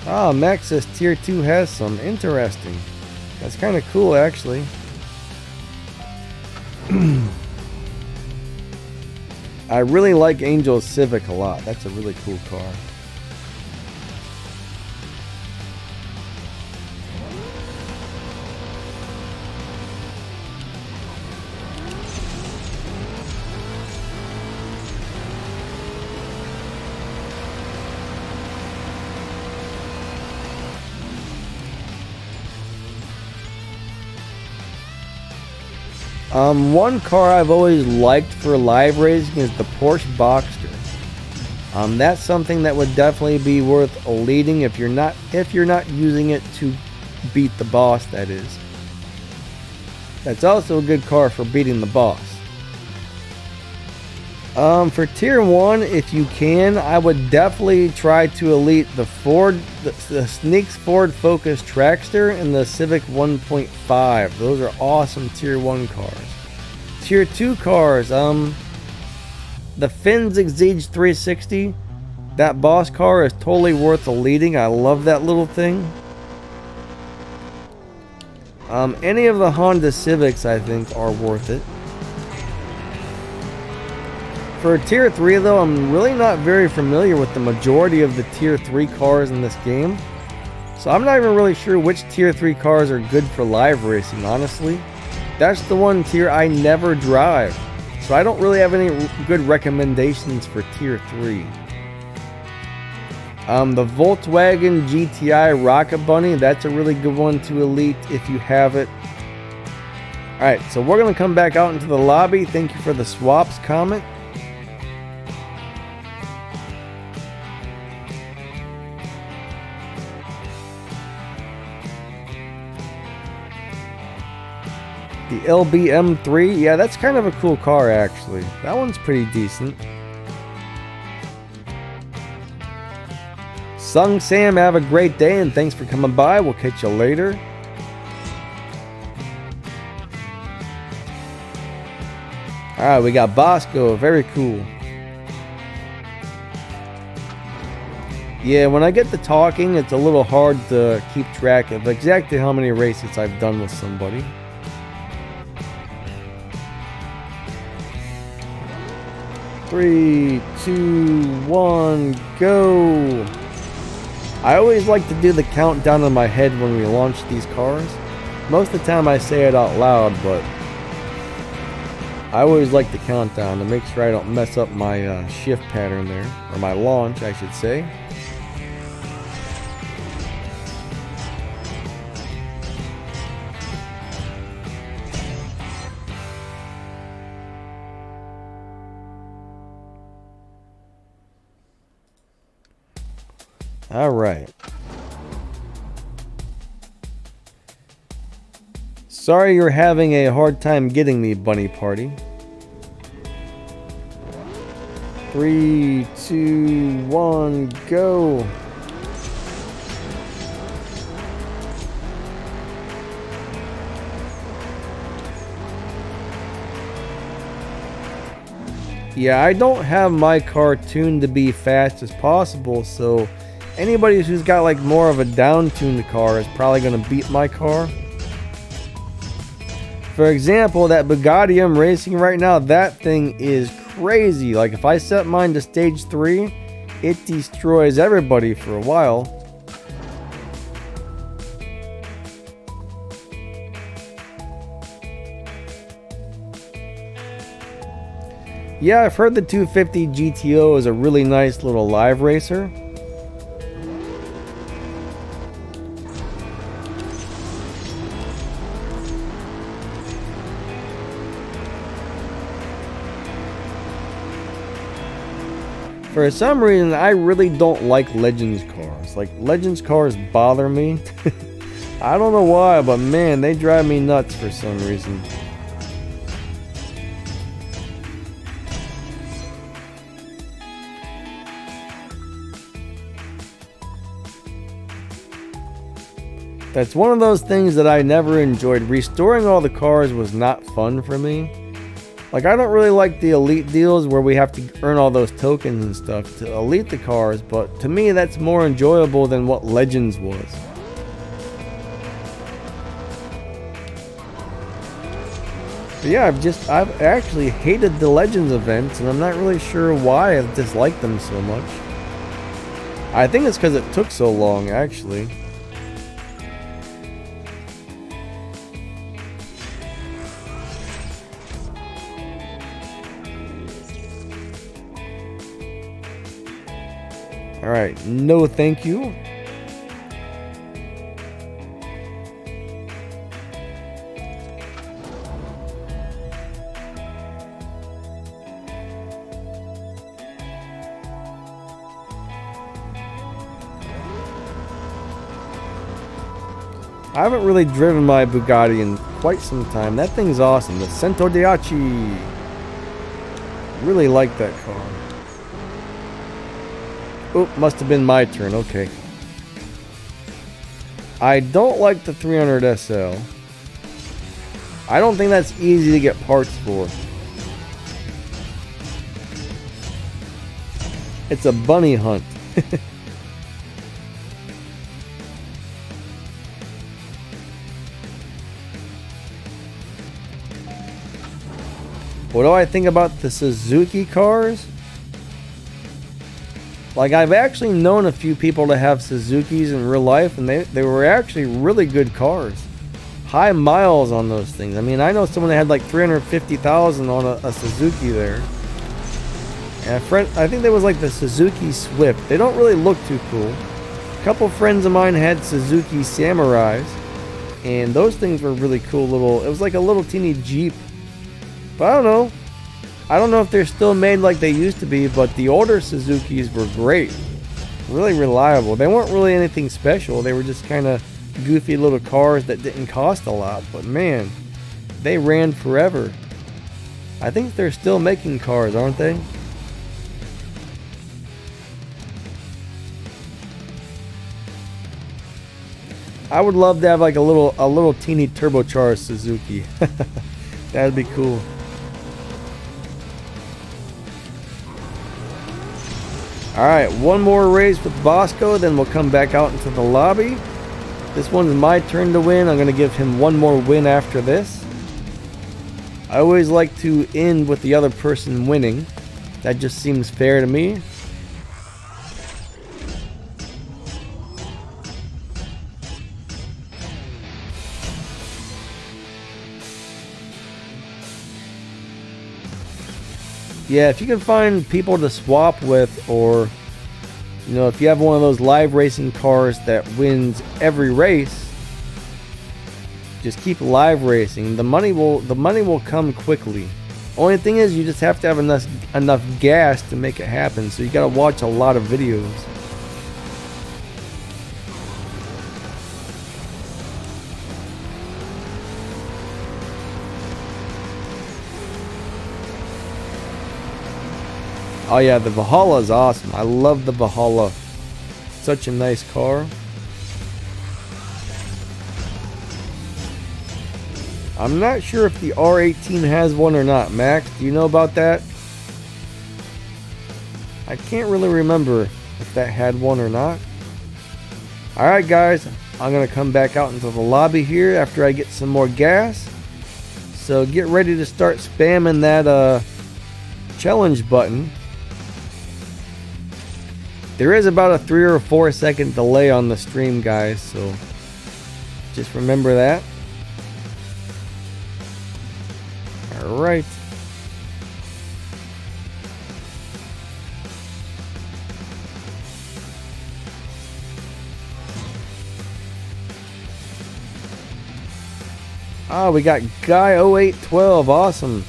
Ah, Max says tier 2 has some. Interesting. That's kind of cool, actually. I really like Angel's Civic a lot. That's a really cool car. One car I've always liked for live racing is the Porsche Boxster. That's something that would definitely be worth leading if you're not using it to beat the boss, that is. That's also a good car for beating the boss. For tier 1, if you can, I would definitely try to elite the Sneaks Ford Focus Trackster and the Civic 1.5. Those are awesome tier 1 cars. Tier 2 cars, the Finns Exige 360. That boss car is totally worth eliting. I love that little thing. Any of the Honda Civics, I think, are worth it. For tier 3 though, I'm really not very familiar with the majority of the tier 3 cars in this game. So I'm not even really sure which tier 3 cars are good for live racing, honestly. That's the one tier I never drive. So I don't really have any good recommendations for tier 3. The Volkswagen GTI Rocket Bunny, that's a really good one to elite if you have it. Alright, so we're going to come back out into the lobby. Thank you for the swaps comment. The LBM3, yeah, that's kind of a cool car actually. That one's pretty decent. Sung Sam, have a great day and thanks for coming by. We'll catch you later. Alright, we got Bosco, very cool. Yeah, when I get to talking, it's a little hard to keep track of exactly how many races I've done with somebody. Three, two, one, go! I always like to do the countdown in my head when we launch these cars. Most of the time I say it out loud, but I always like the countdown to make sure I don't mess up my shift pattern there, or my launch, I should say. All right. Sorry you're having a hard time getting me, Bunny Party. 3, 2, 1, go. Yeah, I don't have my car tuned to be fast as possible, so anybody who's got like more of a down-tuned car is probably going to beat my car. For example, that Bugatti I'm racing right now, that thing is crazy. Like if I set mine to stage 3, it destroys everybody for a while. Yeah, I've heard the 250 GTO is a really nice little live racer. For some reason, I really don't like Legends cars. Like, Legends cars bother me. I don't know why, but man, they drive me nuts for some reason. That's one of those things that I never enjoyed. Restoring all the cars was not fun for me. Like, I don't really like the elite deals where we have to earn all those tokens and stuff to elite the cars, but to me that's more enjoyable than what Legends was. But yeah, I've actually hated the Legends events, and I'm not really sure why I dislike them so much. I think it's because it took so long, actually. Alright, no thank you. I haven't really driven my Bugatti in quite some time. That thing's awesome. The Cento Diaci. Really like that car. Oh, must have been my turn. Okay. I don't like the 300 SL. I don't think that's easy to get parts for. It's a bunny hunt. What do I think about the Suzuki cars? Like, I've actually known a few people to have Suzukis in real life, and they were actually really good cars. High miles on those things. I mean, I know someone that had like 350,000 on a Suzuki there. And a friend, I think there was like the Suzuki Swift. They don't really look too cool. A couple friends of mine had Suzuki Samurais, and those things were really cool little, it was like a little teeny Jeep. But I don't know. I don't know if they're still made like they used to be, but the older Suzukis were great. Really reliable. They weren't really anything special. They were just kind of goofy little cars that didn't cost a lot. But man, they ran forever. I think they're still making cars, aren't they? I would love to have like a little teeny turbocharged Suzuki. That'd be cool. Alright, one more race with Bosco, then we'll come back out into the lobby. This one's my turn to win. I'm going to give him one more win after this. I always like to end with the other person winning. That just seems fair to me. Yeah, if you can find people to swap with, or you know, if you have one of those live racing cars that wins every race, just keep live racing. The money will come quickly. Only thing is, you just have to have enough gas to make it happen. So you got to watch a lot of videos. Oh yeah, the Valhalla is awesome. I love the Valhalla. Such a nice car. I'm not sure if the R18 has one or not. Max, do you know about that? I can't really remember if that had one or not. Alright guys, I'm going to come back out into the lobby here after I get some more gas. So get ready to start spamming that challenge button. There is about a 3 or 4 second delay on the stream, guys, so just remember that. Alright. Ah, we got Guy 0812, awesome.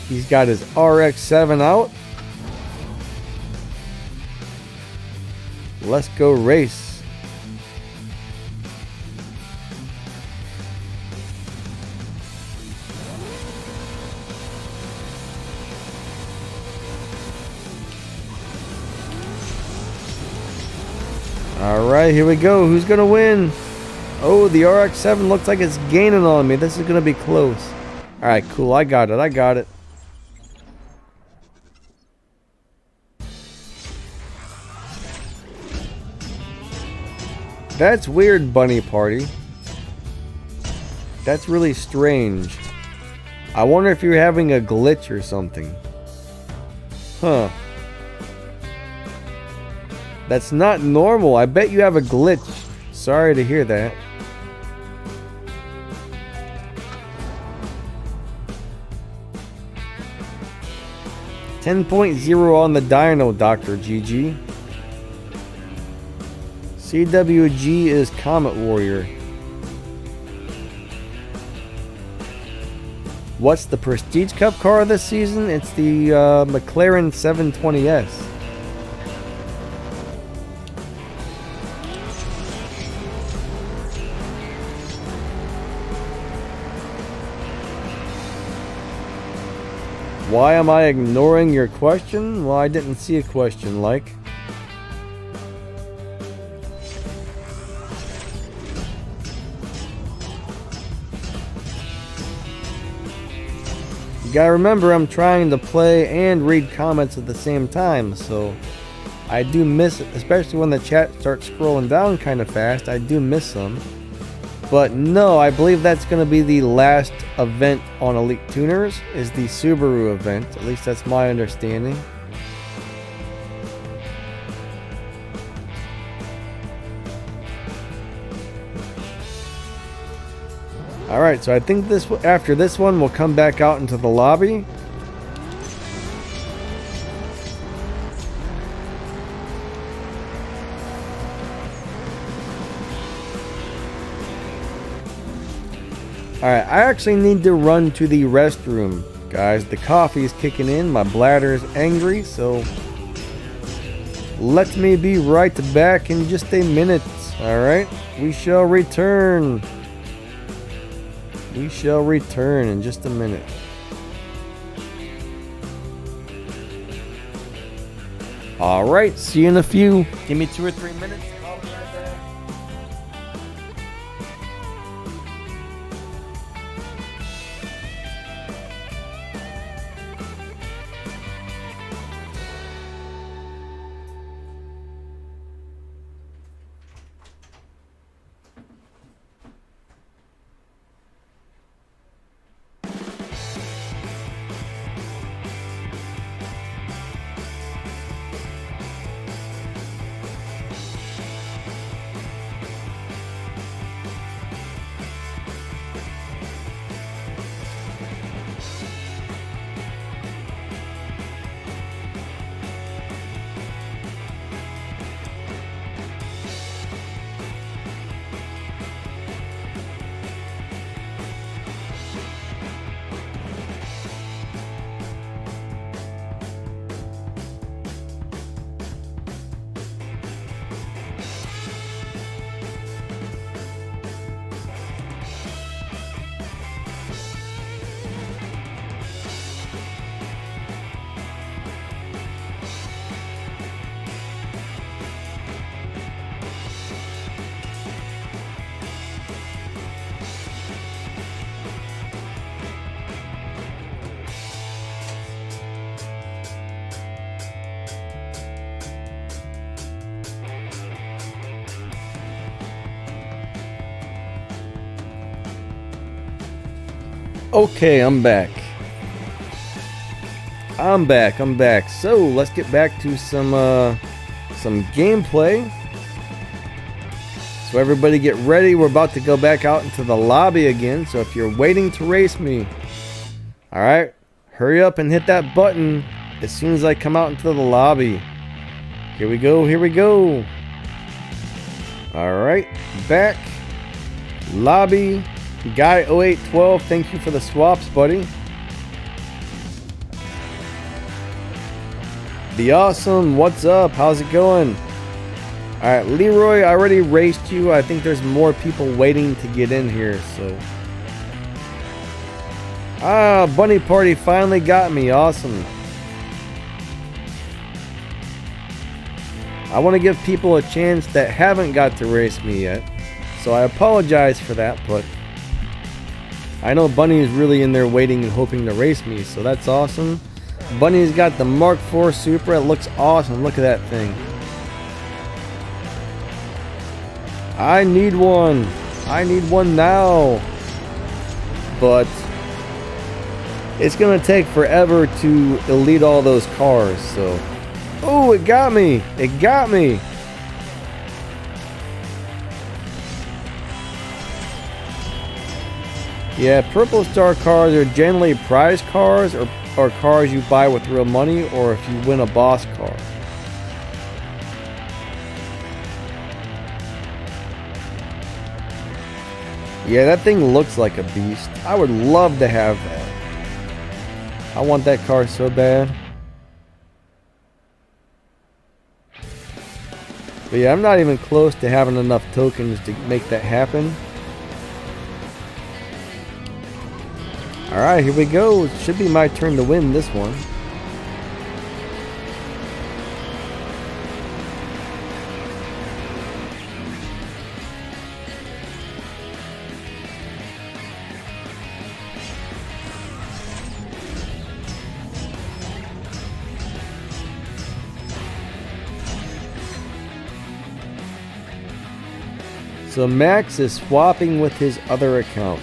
He's got his RX-7 out. Let's go race. Alright, here we go. Who's gonna win? Oh, the RX-7 looks like it's gaining on me. This is gonna be close. Alright, cool. I got it. I got it. That's weird, Bunny Party. That's really strange. I wonder if you're having a glitch or something. Huh. That's not normal. I bet you have a glitch. Sorry to hear that. .0 on the dyno, Dr. GG. CWG is Comet Warrior. What's the Prestige Cup car this season? It's the McLaren 720S. Why am I ignoring your question? Well, I didn't see a question, like. You gotta remember, I'm trying to play and read comments at the same time, so I do miss it, especially when the chat starts scrolling down kind of fast. I do miss some. But no, I believe that's going to be the last event on Elite Tuners, is the Subaru event. At least that's my understanding. Alright, so I think after this one, we'll come back out into the lobby. Alright, I actually need to run to the restroom, guys. The coffee is kicking in, my bladder is angry, so let me be right back in just a minute. Alright, we shall return. We shall return in just a minute. Alright, see you in a few. Give me 2 or 3 minutes. I'll be right back. Okay, I'm back. I'm back. So let's get back to some gameplay. So everybody get ready. We're about to go back out into the lobby again. So if you're waiting to race me, alright, hurry up and hit that button as soon as I come out into the lobby. Here we go. Alright, back. Lobby. Guy 0812, thank you for the swaps, buddy. Be awesome, what's up? How's it going? Alright, Leroy, I already raced you. I think there's more people waiting to get in here, so. Bunny Party finally got me. Awesome. I want to give people a chance that haven't got to race me yet. So I apologize for that, but I know Bunny is really in there waiting and hoping to race me, so that's awesome. Bunny's got the Mark IV Super. It looks awesome. Look at that thing. I need one. I need one now. But it's going to take forever to elite all those cars, so. Oh, it got me. It got me. Yeah, Purple Star cars are generally prize cars or cars you buy with real money, or if you win a boss car. Yeah, that thing looks like a beast. I would love to have that. I want that car so bad. But yeah, I'm not even close to having enough tokens to make that happen. Alright, here we go. It should be my turn to win this one. So Max is swapping with his other account.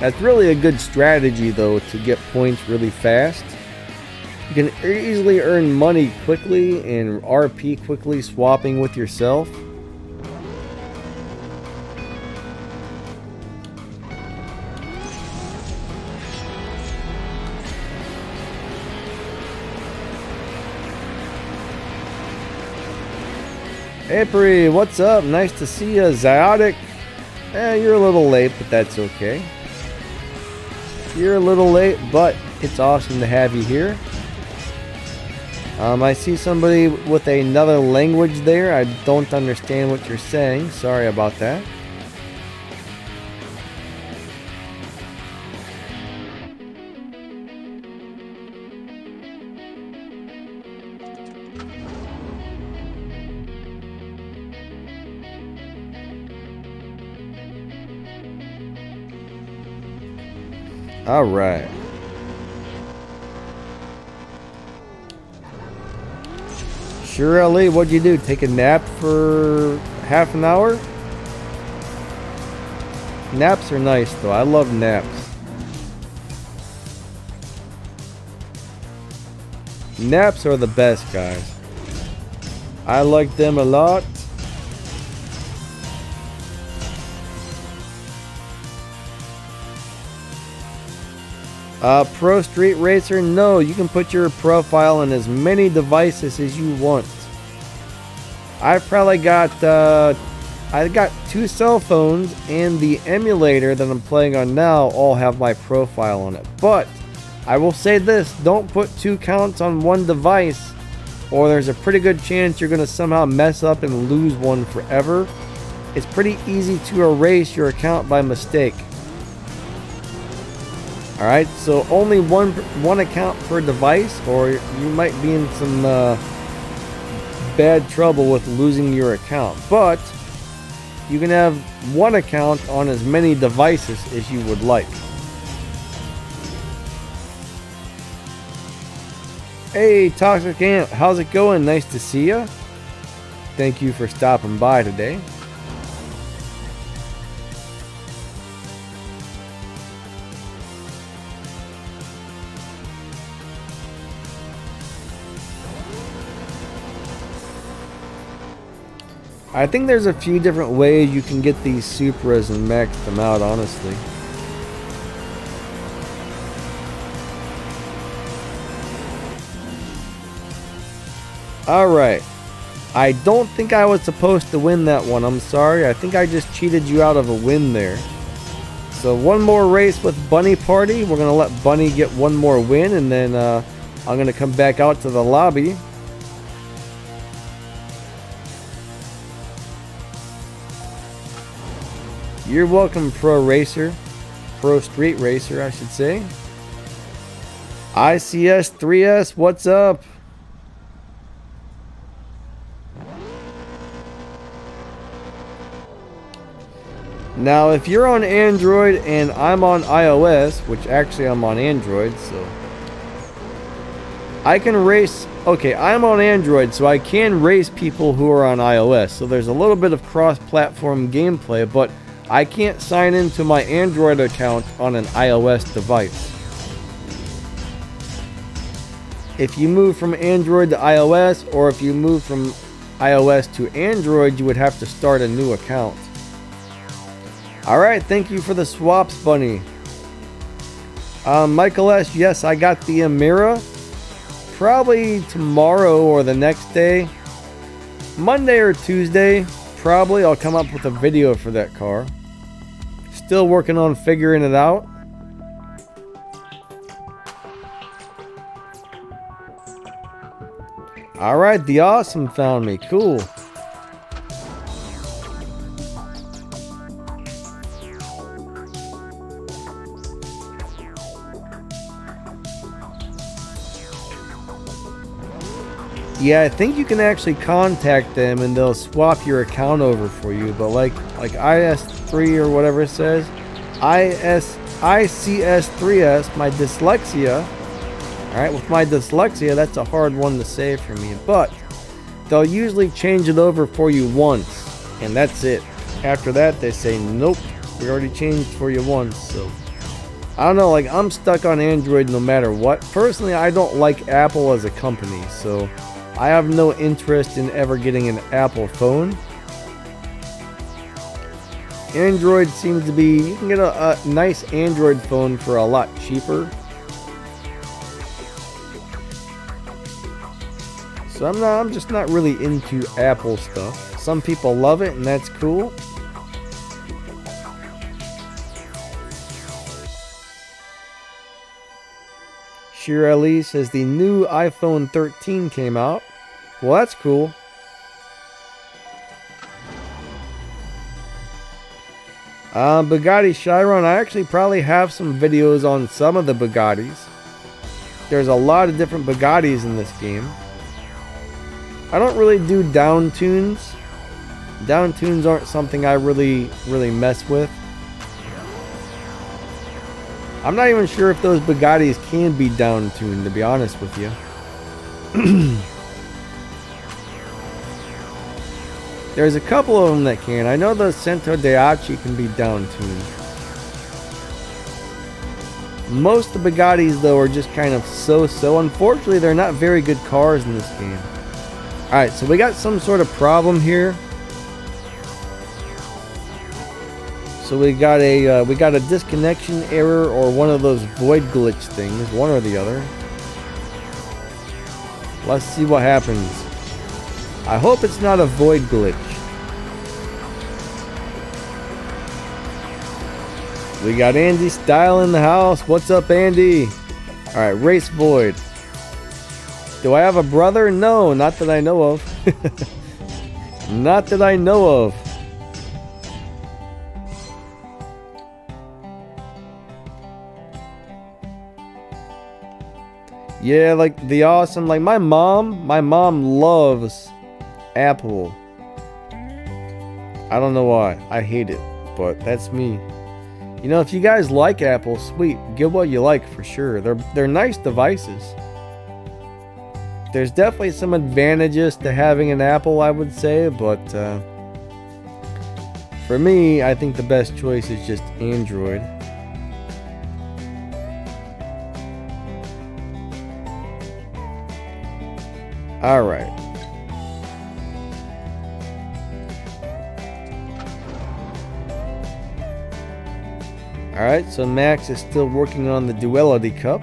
That's really a good strategy though, to get points really fast. You can easily earn money quickly and RP quickly swapping with yourself. Hey Pri, what's up? Nice to see you. Ziotic. You're a little late, but that's okay. You're a little late, but it's awesome to have you here. I see somebody with another language there. I don't understand what you're saying. Sorry about that. All right. Sure, Ali, what'd you do? Take a nap for half an hour? Naps are nice, though. I love naps. Naps are the best, guys. I like them a lot. Pro Street Racer, no, you can put your profile on as many devices as you want. I've probably got, I got 2 cell phones and the emulator that I'm playing on now all have my profile on it. But I will say this, don't put 2 accounts on one device or there's a pretty good chance you're going to somehow mess up and lose one forever. It's pretty easy to erase your account by mistake. Alright, so only one account per device, or you might be in some bad trouble with losing your account. But you can have one account on as many devices as you would like. Hey, Toxic Ant, how's it going? Nice to see ya. Thank you for stopping by today. I think there's a few different ways you can get these Supras and max them out, honestly. Alright. I don't think I was supposed to win that one. I'm sorry. I think I just cheated you out of a win there. So one more race with Bunny Party. We're going to let Bunny get one more win, and then I'm going to come back out to the lobby. You're welcome, Pro Racer. Pro Street Racer, I should say. ICS3S, what's up? Now, if you're on Android and I'm on iOS, which actually I'm on Android, so I can race. Okay, I'm on Android, so I can race people who are on iOS. So there's a little bit of cross-platform gameplay, but I can't sign into my Android account on an iOS device. If you move from Android to iOS, or if you move from iOS to Android, you would have to start a new account. Alright, thank you for the swaps, Bunny. Michael S., yes, I got the Emira. Probably tomorrow or the next day. Monday or Tuesday, probably I'll come up with a video for that car. Still working on figuring it out. Alright, the Awesome found me. Cool. Yeah, I think you can actually contact them and they'll swap your account over for you. But like IS3 or whatever it says, ICS3S, my dyslexia. Alright, with my dyslexia, that's a hard one to say for me. But they'll usually change it over for you once. And that's it. After that, they say, nope, we already changed for you once. So, I don't know, like, I'm stuck on Android no matter what. Personally, I don't like Apple as a company. So, I have no interest in ever getting an Apple phone. Android seems to be, you can get a nice Android phone for a lot cheaper. So I'm just not really into Apple stuff. Some people love it and that's cool. Shira Ali says the new iPhone 13 came out. Well, that's cool. Bugatti Chiron, I actually probably have some videos on some of the Bugattis. There's a lot of different Bugattis in this game. I don't really do down tunes. Down tunes aren't something I really mess with. I'm not even sure if those Bugattis can be down tuned, to be honest with you. There's a couple of them that can. I know the Cento Deaci can be down tuned. Most of the Bugattis, though, are just kind of so-so. Unfortunately, they're not very good cars in this game. Alright, so we got some sort of problem here. So we got a disconnection error or one of those void glitch things, one or the other. Let's see what happens. I hope it's not a void glitch. We got Andy Style in the house. What's up, Andy? Alright, race void. Do I have a brother? No, not that I know of. Not that I know of. Yeah, like the Awesome, like my mom loves Apple. I don't know why. I hate it, but that's me. You know, if you guys like Apple, sweet, get what you like for sure. They're nice devices. There's definitely some advantages to having an Apple, I would say, but for me, I think the best choice is just Android. Alright. Alright, so Max is still working on the Duality Cup.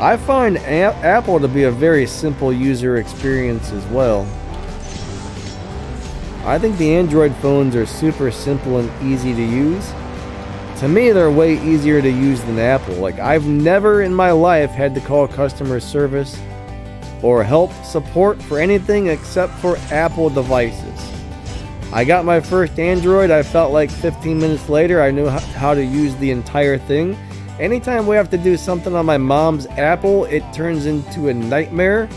I find Apple to be a very simple user experience as well. I think the Android phones are super simple and easy to use. To me, they're way easier to use than Apple. Like, I've never in my life had to call customer service or help support for anything except for Apple devices. I got my first Android, I felt like 15 minutes later I knew how to use the entire thing. Anytime we have to do something on my mom's Apple, it turns into a nightmare.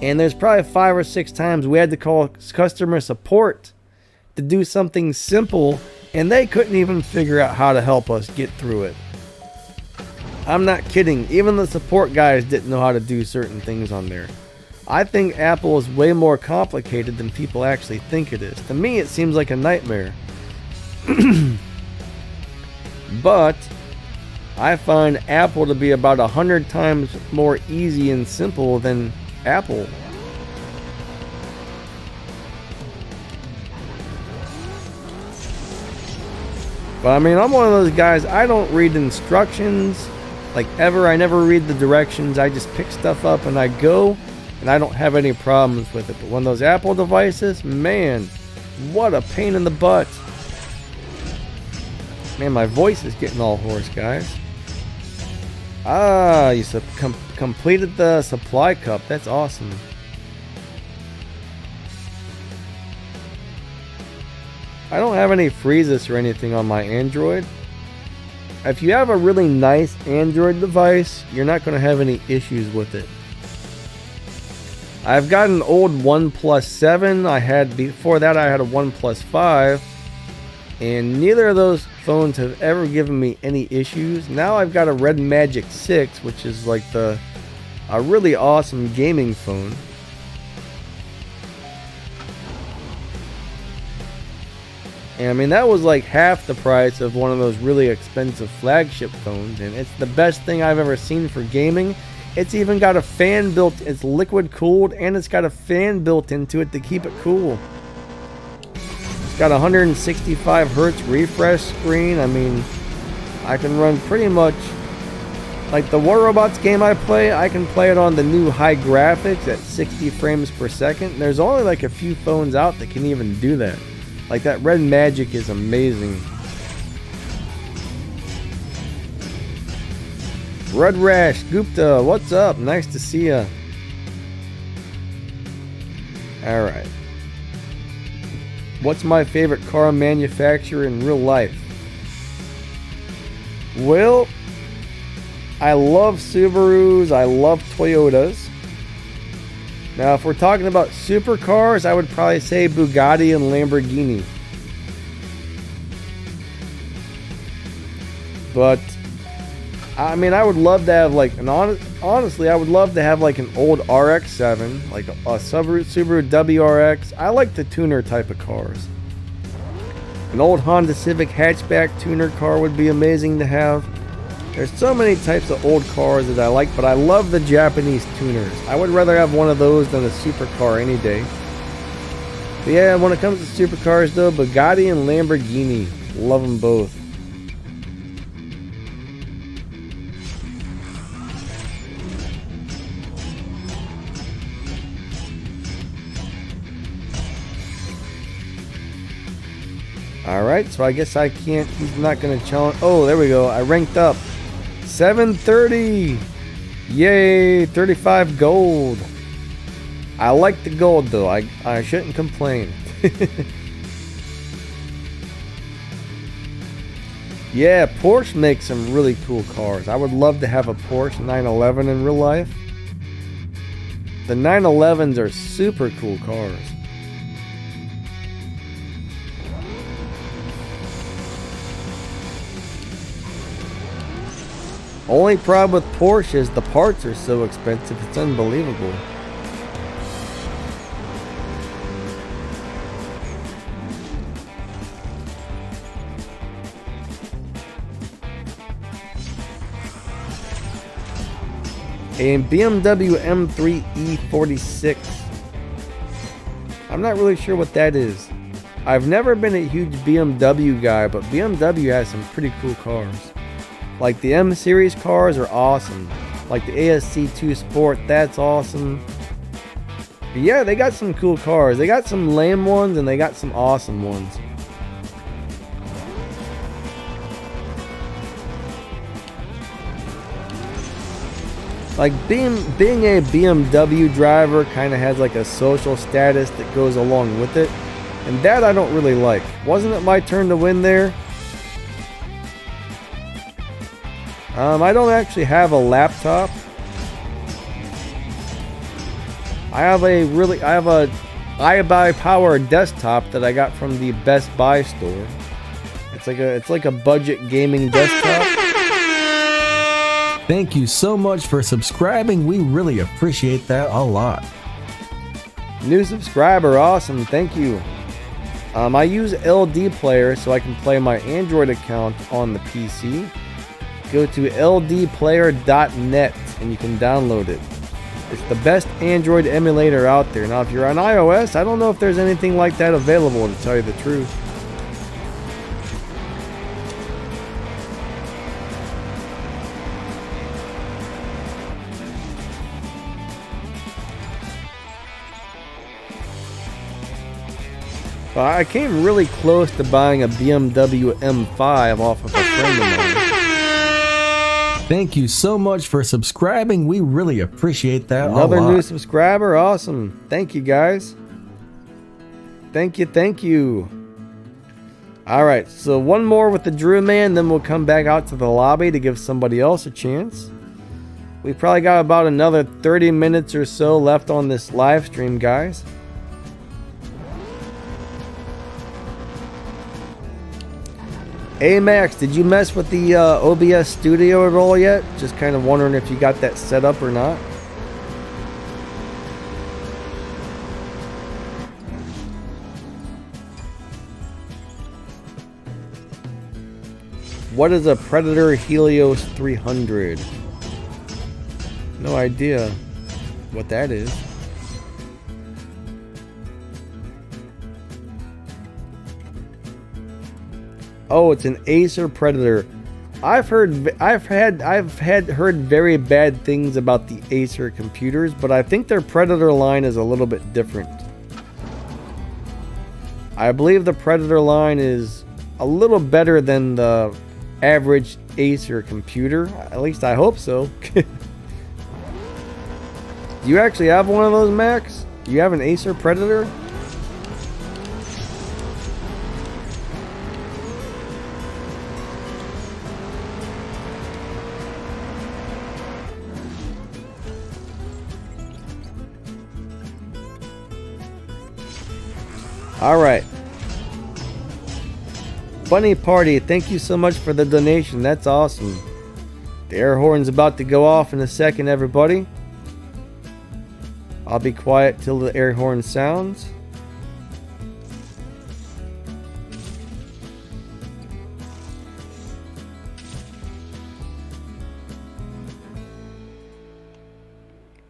And there's probably 5 or 6 times we had to call customer support to do something simple, and they couldn't even figure out how to help us get through it. I'm not kidding, even the support guys didn't know how to do certain things on there. I think Apple is way more complicated than people actually think it is. To me, it seems like a nightmare. But I find Apple to be about 100 times more easy and simple than Apple. But I mean, I'm one of those guys, I don't read instructions, like ever. I never read the directions. I just pick stuff up and I go, and I don't have any problems with it. But when those Apple devices, man, what a pain in the butt. Man, my voice is getting all hoarse, guys. Ah, you completed the supply cup. That's awesome. I don't have any freezes or anything on my Android. If you have a really nice Android device, you're not going to have any issues with it. I've got an old OnePlus 7. Before that I had a OnePlus 5. And neither of those phones have ever given me any issues. Now I've got a Red Magic 6, which is like a really awesome gaming phone. And I mean, that was like half the price of one of those really expensive flagship phones, and it's the best thing I've ever seen for gaming. It's even got a fan built, it's liquid cooled, and it's got a fan built into it to keep it cool. It's got a 165 hertz refresh screen. I mean, I can run pretty much like the War Robots game I play. I can play it on the new high graphics at 60 frames per second. There's only like a few phones out that can even do that. Like that Red Magic is amazing. Red Rash Gupta, what's up? Nice to see ya. Alright. What's my favorite car manufacturer in real life? Well, I love Subarus, I love Toyotas. Now, if we're talking about supercars, I would probably say Bugatti and Lamborghini. But, I mean, I would love to have like honestly, I would love to have like an old RX-7, like a Subaru WRX. I like the tuner type of cars. An old Honda Civic hatchback tuner car would be amazing to have. There's so many types of old cars that I like, but I love the Japanese tuners. I would rather have one of those than a supercar any day. But yeah, when it comes to supercars though, Bugatti and Lamborghini, love them both. Alright, so I guess I can't, he's not going to challenge. Oh, there we go. I ranked up. 730. Yay, 35 gold. I like the gold though. I shouldn't complain. Yeah, Porsche makes some really cool cars. I would love to have a Porsche 911 in real life. The 911s are super cool cars. Only problem with Porsche is the parts are so expensive, it's unbelievable. A BMW M3 E46. I'm not really sure what that is. I've never been a huge BMW guy, but BMW has some pretty cool cars. Like the M series cars are awesome. Like the ASC2 Sport, that's awesome. But yeah, they got some cool cars. They got some lame ones and they got some awesome ones. Like being a BMW driver kind of has like a social status that goes along with it. And that I don't really like. Wasn't it my turn to win there? I don't actually have a laptop. I have a iBuyPower desktop that I got from the Best Buy store. It's like a budget gaming desktop. Thank you so much for subscribing. We really appreciate that a lot. New subscriber, awesome, thank you. I use LD Player so I can play my Android account on the PC. Go to ldplayer.net and you can download it. It's the best Android emulator out there. Now, if you're on iOS, I don't know if there's anything like that available, to tell you the truth. I came really close to buying a BMW M5 off of a friend of mine. Thank you so much for subscribing. We really appreciate that a lot. Another new subscriber, awesome. Thank you guys. Thank you. Alright, so one more with the Drew Man, then we'll come back out to the lobby to give somebody else a chance. We probably got about another 30 minutes or so left on this live stream, guys. Hey Max, did you mess with the OBS Studio at all yet? Just kind of wondering if you got that set up or not. What is a Predator Helios 300? No idea what that is. Oh, it's an Acer Predator. I've heard very bad things about the Acer computers, but I think their Predator line is a little bit different. I believe the Predator line is a little better than the average Acer computer. At least I hope so. Do you actually have one of those, Max? Do you have an Acer Predator? Alright. Bunny Party, thank you so much for the donation. That's awesome. The air horn's about to go off in a second, everybody. I'll be quiet till the air horn sounds.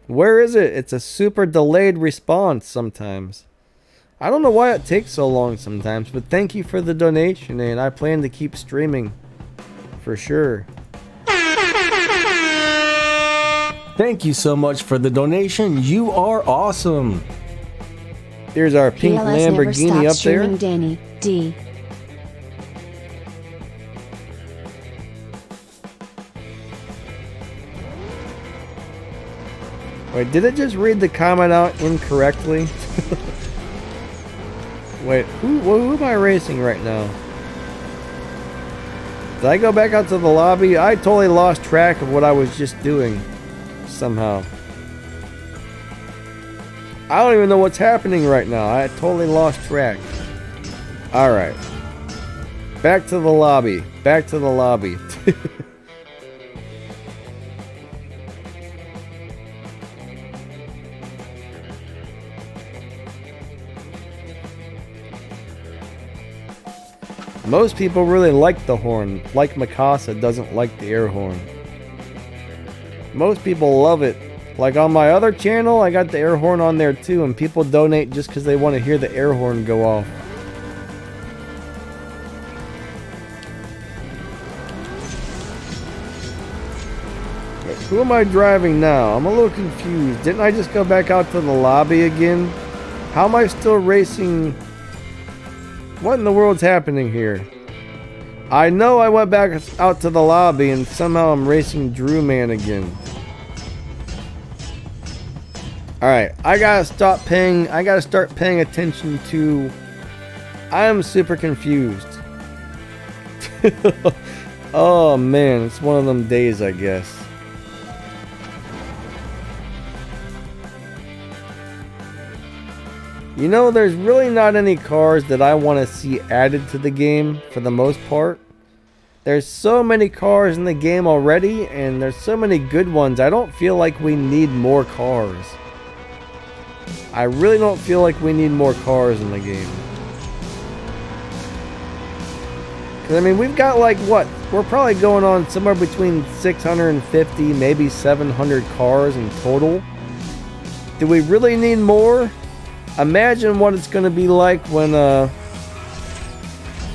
Where is it? It's a super delayed response sometimes. I don't know why it takes so long sometimes, but thank you for the donation, and I plan to keep streaming for sure. Thank you so much for the donation. You are awesome. There's our pink PLS Lamborghini up there. Danny D. Wait, did it just read the comment out incorrectly? Wait, who am I racing right now? Did I go back out to the lobby? I totally lost track of what I was just doing. Somehow. I don't even know what's happening right now. I totally lost track. Alright. Back to the lobby. Back to the lobby. Most people really like the horn, like Mikasa doesn't like the air horn. Most people love it. Like on my other channel, I got the air horn on there too, and people donate just because they want to hear the air horn go off. Who am I driving now? I'm a little confused. Didn't I just go back out to the lobby again? How am I still racing? What in the world's happening here? I know I went back out to the lobby and somehow I'm racing Drew Man again. Alright, I gotta start paying attention to... I am super confused. Oh man, it's one of them days, I guess. You know, there's really not any cars that I want to see added to the game for the most part. There's so many cars in the game already, and there's so many good ones. I don't feel like we need more cars. I really don't feel like we need more cars in the game. Because, I mean, we've got like, what? We're probably going on somewhere between 650, maybe 700 cars in total. Do we really need more? Imagine what it's going to be like when,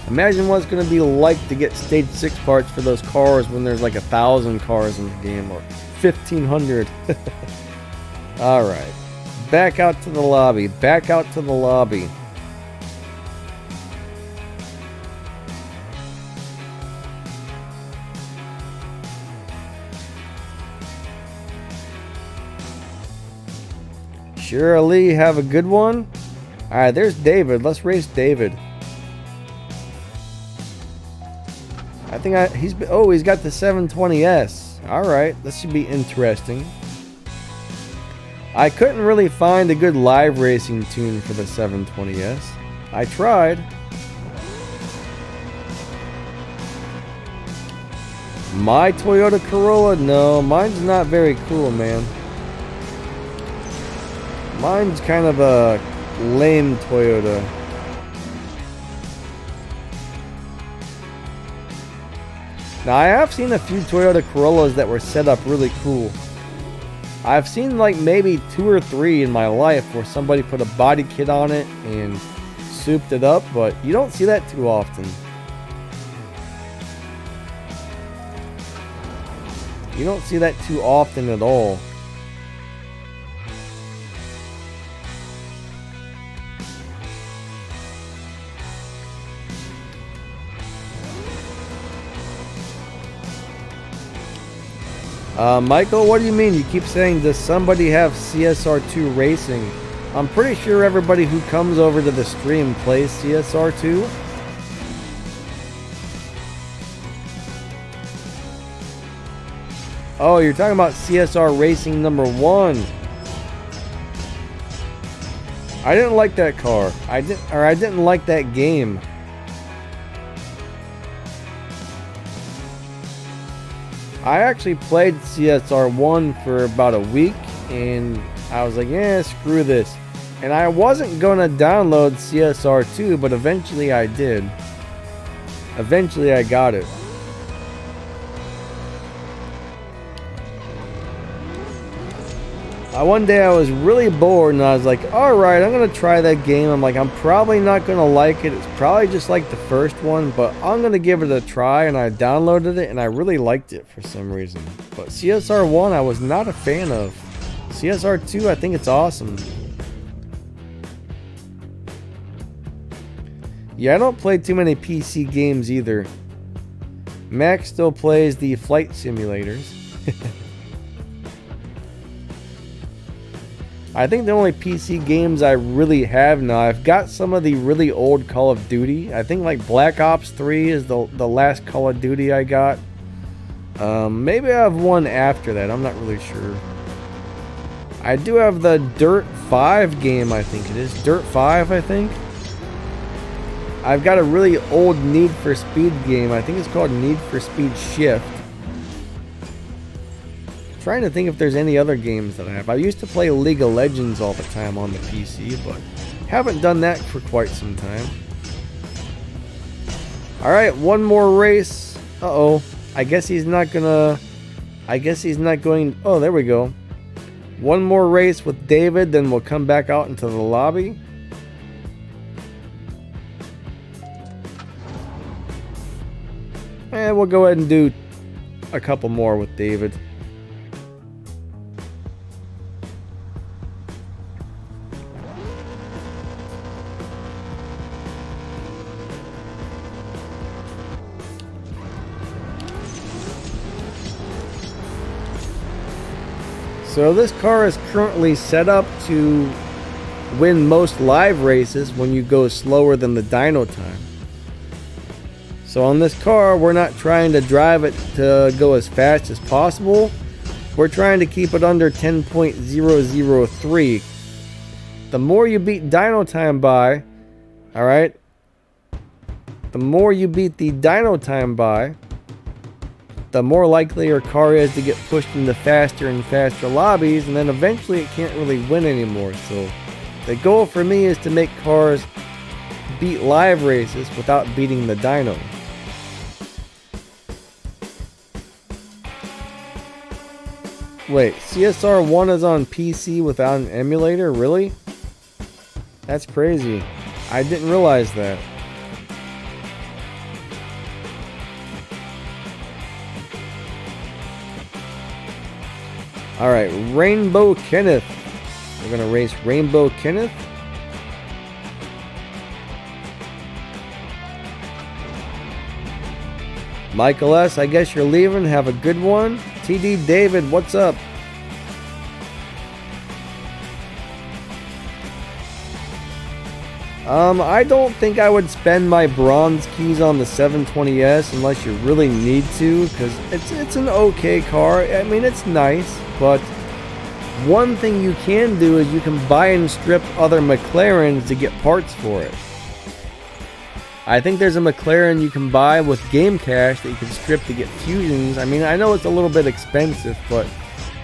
imagine what it's going to be like to get stage 6 parts for those cars when there's like 1,000 cars in the game, or 1,500. Alright. Back out to the lobby. Back out to the lobby. Sure, Ali, have a good one. Alright, there's David. Let's race David. I think he's got the 720S. Alright, this should be interesting. I couldn't really find a good live racing tune for the 720S. I tried. My Toyota Corolla? No, mine's not very cool, man. Mine's kind of a lame Toyota. Now, I have seen a few Toyota Corollas that were set up really cool. I've seen like maybe 2 or 3 in my life where somebody put a body kit on it and souped it up, but you don't see that too often. You don't see that too often at all. Michael, what do you mean? You keep saying, does somebody have CSR2 racing? I'm pretty sure everybody who comes over to the stream plays CSR2. Oh, you're talking about CSR Racing number 1. I didn't like that car. I didn't like that game. I actually played CSR1 for about a week, and I was like, yeah, screw this. And I wasn't going to download CSR2, but eventually I did. Eventually I got it. One day I was really bored, and I was like, alright, I'm going to try that game. I'm like, I'm probably not going to like it. It's probably just like the first one, but I'm going to give it a try. And I downloaded it, and I really liked it for some reason. But CSR1 I was not a fan of. CSR2, I think it's awesome. Yeah, I don't play too many PC games either. Max still plays the flight simulators. I think the only PC games I really have now, I've got some of the really old Call of Duty. I think like Black Ops 3 is the last Call of Duty I got. Maybe I have one after that, I'm not really sure. I do have the Dirt 5 game, I think it is. Dirt 5, I think. I've got a really old Need for Speed game. I think it's called Need for Speed Shift. Trying to think if there's any other games that I have. I used to play League of Legends all the time on the PC, but haven't done that for quite some time. Alright, one more race. Uh-oh. I guess he's not going... Oh, there we go. One more race with David, then we'll come back out into the lobby. And we'll go ahead and do a couple more with David. So this car is currently set up to win most live races when you go slower than the dyno time. So on this car, we're not trying to drive it to go as fast as possible. We're trying to keep it under 10.003. The more you beat dyno time by, alright, the more you beat the dyno time by, the more likely your car is to get pushed into faster and faster lobbies, and then eventually it can't really win anymore. So the goal for me is to make cars beat live races without beating the dyno. Wait, CSR1 is on PC without an emulator? Really? That's crazy. I didn't realize that. Alright, Rainbow Kenneth. We're going to race Rainbow Kenneth. Michael S., I guess you're leaving. Have a good one. TD David, what's up? I don't think I would spend my bronze keys on the 720S unless you really need to, because it's an okay car. I mean, it's nice, but one thing you can do is you can buy and strip other McLarens to get parts for it. I think there's a McLaren you can buy with game cash that you can strip to get fusions. I mean, I know it's a little bit expensive, but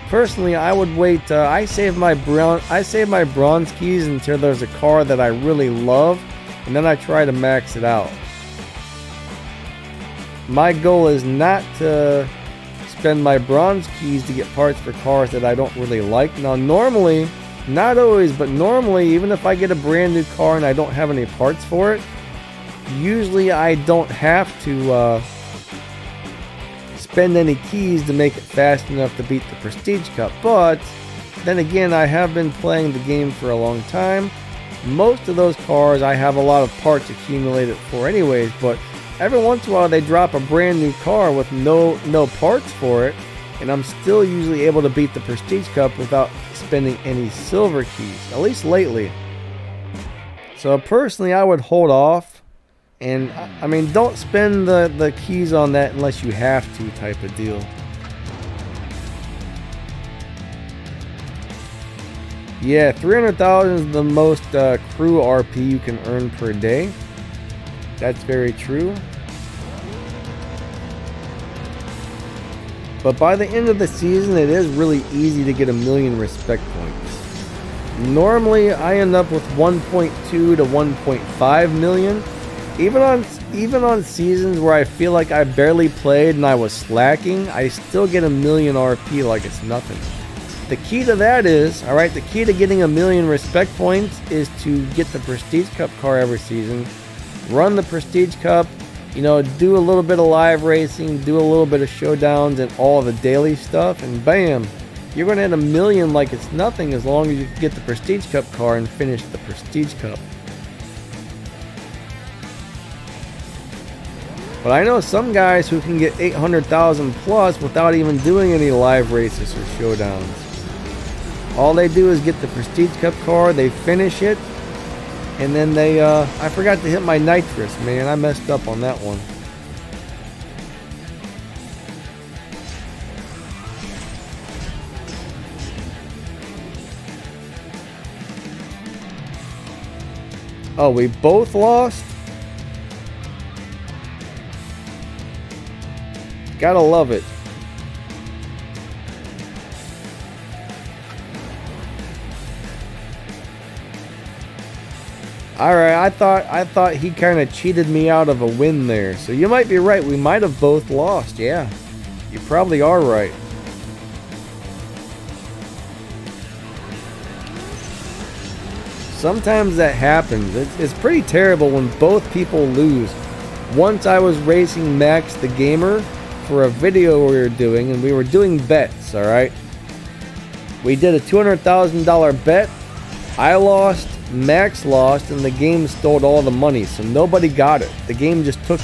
personally, I would wait. I save my bronze keys until there's a car that I really love, and then I try to max it out. My goal is not to spend my bronze keys to get parts for cars that I don't really like. Now, normally, not always, but normally, even if I get a brand new car and I don't have any parts for it, usually I don't have to spend any keys to make it fast enough to beat the Prestige Cup. But then again, I have been playing the game for a long time. Most of those cars I have a lot of parts accumulated for anyways, but every once in a while they drop a brand new car with no parts for it, and I'm still usually able to beat the Prestige Cup without spending any silver keys, at least lately. So personally, I would hold off. And, I mean, don't spend the keys on that unless you have to type of deal. Yeah, 300,000 is the most crew RP you can earn per day. That's very true. But by the end of the season, it is really easy to get 1,000,000 respect points. Normally, I end up with 1.2 to 1.5 million. Even on seasons where I feel like I barely played and I was slacking, I still get 1,000,000 RP like it's nothing. The key to that is, alright, the key to getting 1,000,000 respect points is to get the Prestige Cup car every season, run the Prestige Cup, you know, do a little bit of live racing, do a little bit of showdowns and all the daily stuff, and bam, you're going to hit 1,000,000 like it's nothing as long as you can get the Prestige Cup car and finish the Prestige Cup. But I know some guys who can get 800,000 plus without even doing any live races or showdowns. All they do is get the Prestige Cup car, they finish it, and then they, I forgot to hit my nitrous, man. I messed up on that one. Oh, we both lost? Gotta love it. Alright, I thought he kind of cheated me out of a win there. So you might be right. We might have both lost. Yeah. You probably are right. Sometimes that happens. It's pretty terrible when both people lose. Once I was racing Max the Gamer for a video we were doing, and we were doing bets, alright? We did a $200,000 bet. I lost, Max lost, and the game stole all the money, so nobody got it. The game just took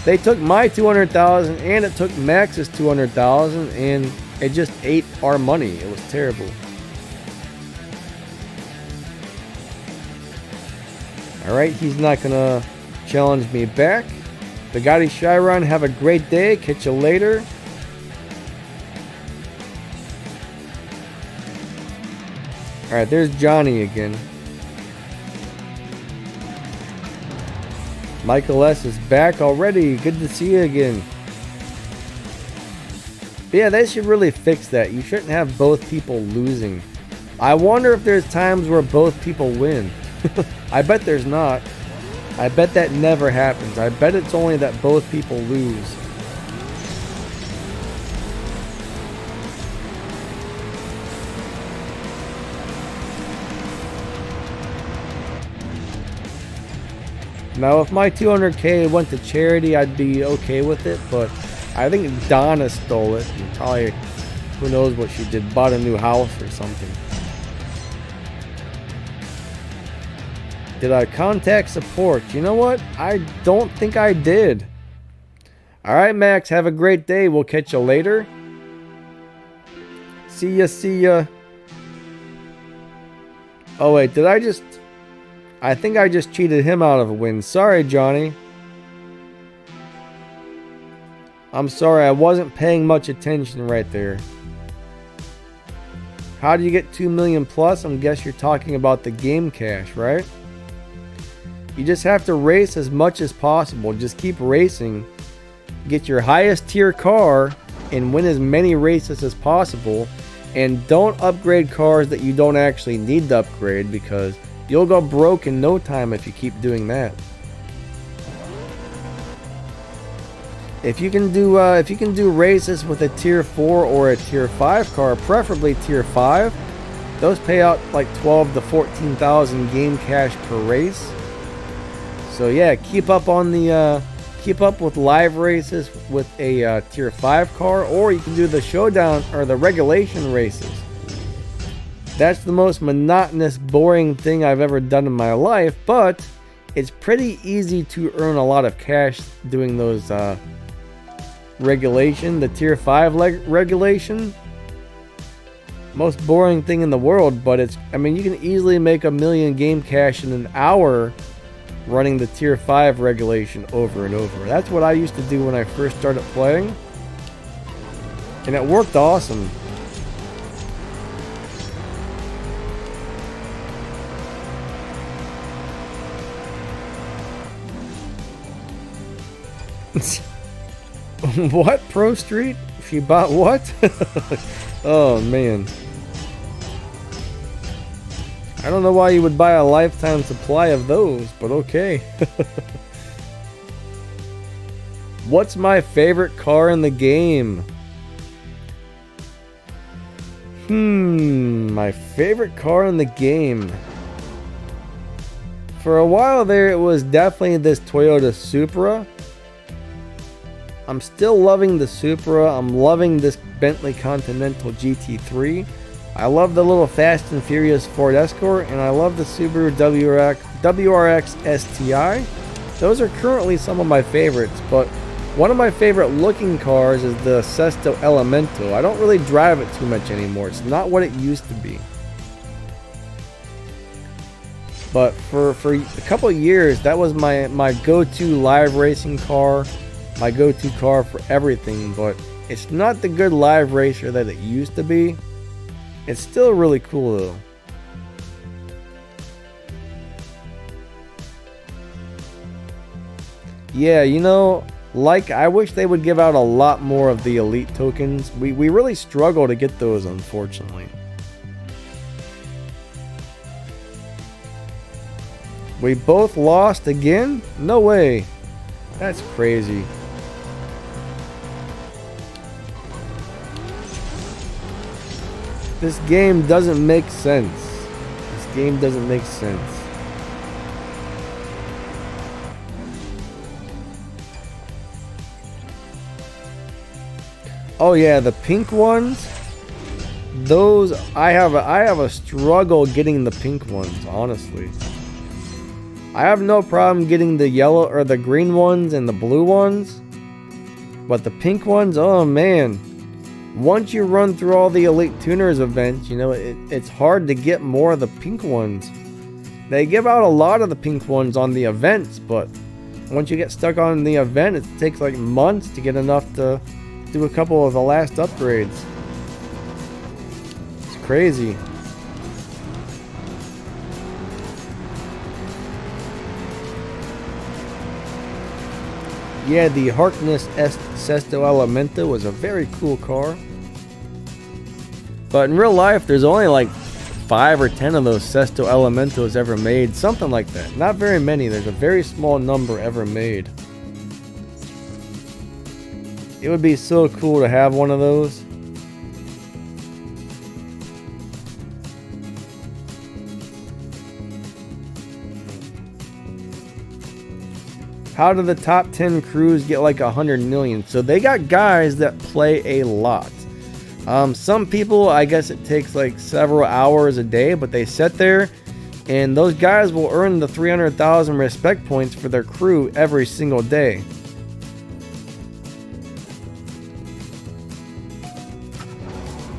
they took my $200,000 and it took Max's $200,000, and It just ate our money. It was terrible. Alright, he's not gonna challenge me back. Bugatti Chiron, have a great day. Catch you later. Alright, there's Johnny again. Michael S. is back already. Good to see you again. But yeah, they should really fix that. You shouldn't have both people losing. I wonder if there's times where both people win. I bet there's not. I bet that never happens. I bet it's only that both people lose. Now, if my 200K went to charity, I'd be okay with it, but I think Donna stole it. And probably, who knows what she did, bought a new house or something. Did I contact support? You know what? I don't think I did. Alright, Max, have a great day. We'll catch you later. See ya, see ya. Oh, wait, did I just... I think I just cheated him out of a win. Sorry, Johnny. I'm sorry, I wasn't paying much attention right there. How do you get 2 million plus? I guess you're talking about the game cash, right? You just have to race as much as possible. Just keep racing. Get your highest tier car and win as many races as possible. And don't upgrade cars that you don't actually need to upgrade, because you'll go broke in no time if you keep doing that. If you can do races with a tier 4 or a tier 5 car, preferably tier 5, those pay out like 12 to 14,000 game cash per race. So yeah, keep up with live races with a tier 5 car, or you can do the showdown or the regulation races. That's the most monotonous, boring thing I've ever done in my life, but it's pretty easy to earn a lot of cash doing those regulation, the tier 5 regulation. Most boring thing in the world, but I mean, you can easily make $1 million game cash in an hour running the tier 5 regulation over and over. That's what I used to do when I first started playing, and it worked awesome. What? Pro Street? She bought what? Oh man, I don't know why you would buy a lifetime supply of those, but okay. What's my favorite car in the game? My favorite car in the game. For a while there, it was definitely this Toyota Supra. I'm still loving the Supra. I'm loving this Bentley Continental GT3. I love the little Fast and Furious Ford Escort, and I love the Subaru WRX STI. Those are currently some of my favorites, but one of my favorite looking cars is the Sesto Elemento. I don't really drive it too much anymore. It's not what it used to be. But for a couple of years, that was my go-to live racing car, my go-to car for everything, but it's not the good live racer that it used to be. It's still really cool though. Yeah, you know, like, I wish they would give out a lot more of the elite tokens. We really struggle to get those, unfortunately. We both lost again? No way. That's crazy. This game doesn't make sense. This game doesn't make sense. Oh yeah, the pink ones. Those I have a struggle getting the pink ones, honestly. I have no problem getting the yellow or the green ones and the blue ones, but the pink ones, oh man. once you run through all the Elite Tuners events, you know, it's hard to get more of the pink ones. They give out a lot of the pink ones on the events, but once you get stuck on the event, it takes like months to get enough to do a couple of the last upgrades. It's crazy. Yeah, the Harkness Sesto Elemento was a very cool car. But in real life, there's only like 5 or 10 of those Sesto Elementos ever made. Something like that. Not very many. There's a very small number ever made. It would be so cool to have one of those. How do the top 10 crews get like 100 million? So they got guys that play a lot. Some people, I guess it takes like several hours a day, but they sit there and those guys will earn the 300,000 respect points for their crew every single day.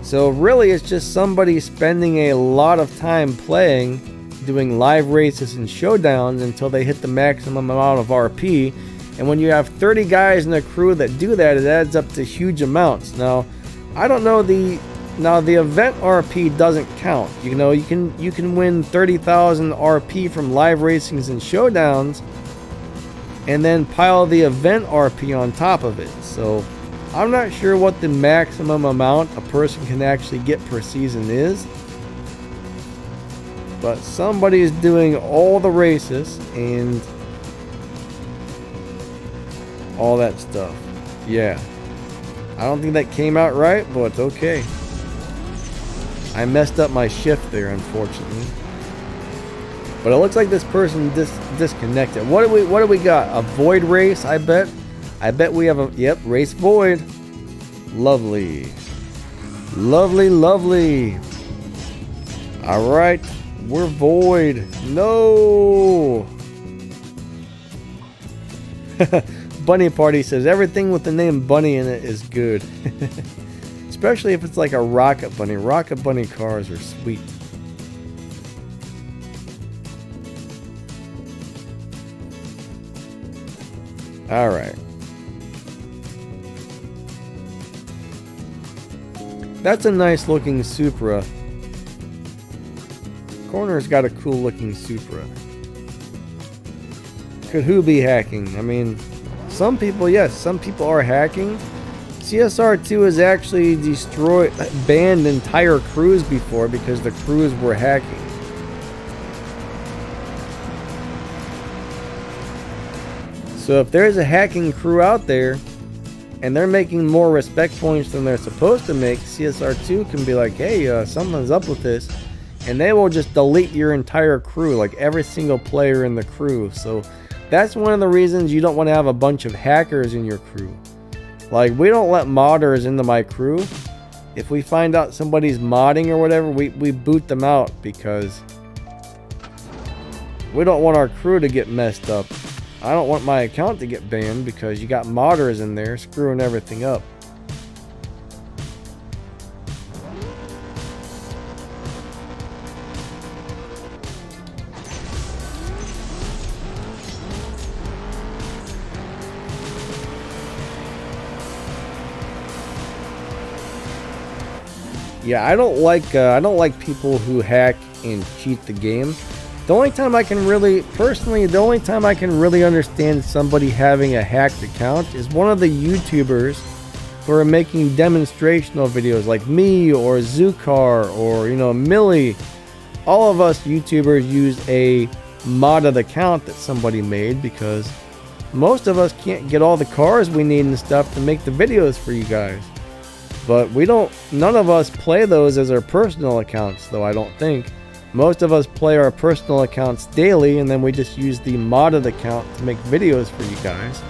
So really it's just somebody spending a lot of time playing, doing live races and showdowns until they hit the maximum amount of RP. And when you have 30 guys in a crew that do that, it adds up to huge amounts. Now, I don't know the event RP doesn't count. You know, you can win 30,000 RP from live racings and showdowns and then pile the event RP on top of it. So I'm not sure what the maximum amount a person can actually get per season is. But somebody is doing all the races and all that stuff. Yeah. I don't think that came out right, but it's okay. I messed up my shift there, unfortunately. But it looks like this person disconnected. What do we got? A void race, I bet. I bet we have a, yep, race void. Lovely. Lovely, lovely. All right. We're void. No. Bunny Party says everything with the name Bunny in it is good. Especially if it's like a Rocket Bunny. Rocket Bunny cars are sweet. All right. That's a nice looking Supra. Corner's got a cool looking Supra. Could who be hacking? I mean, some people, yes, some people are hacking. CSR2 has actually banned entire crews before because the crews were hacking. So if there's a hacking crew out there and they're making more respect points than they're supposed to make, CSR2 can be like, hey, something's up with this. And they will just delete your entire crew, like every single player in the crew. So that's one of the reasons you don't want to have a bunch of hackers in your crew. Like, we don't let modders into my crew. If we find out somebody's modding or whatever, we boot them out because we don't want our crew to get messed up. I don't want my account to get banned because you got modders in there screwing everything up. Yeah, I don't like people who hack and cheat the game. The only time I can really, personally, the only time I can really understand somebody having a hacked account is one of the YouTubers who are making demonstrational videos like me or Zukar or, you know, Millie. All of us YouTubers use a modded account that somebody made because most of us can't get all the cars we need and stuff to make the videos for you guys. But none of us play those as our personal accounts, though, I don't think. Most of us play our personal accounts daily, and then we just use the modded account to make videos for you guys.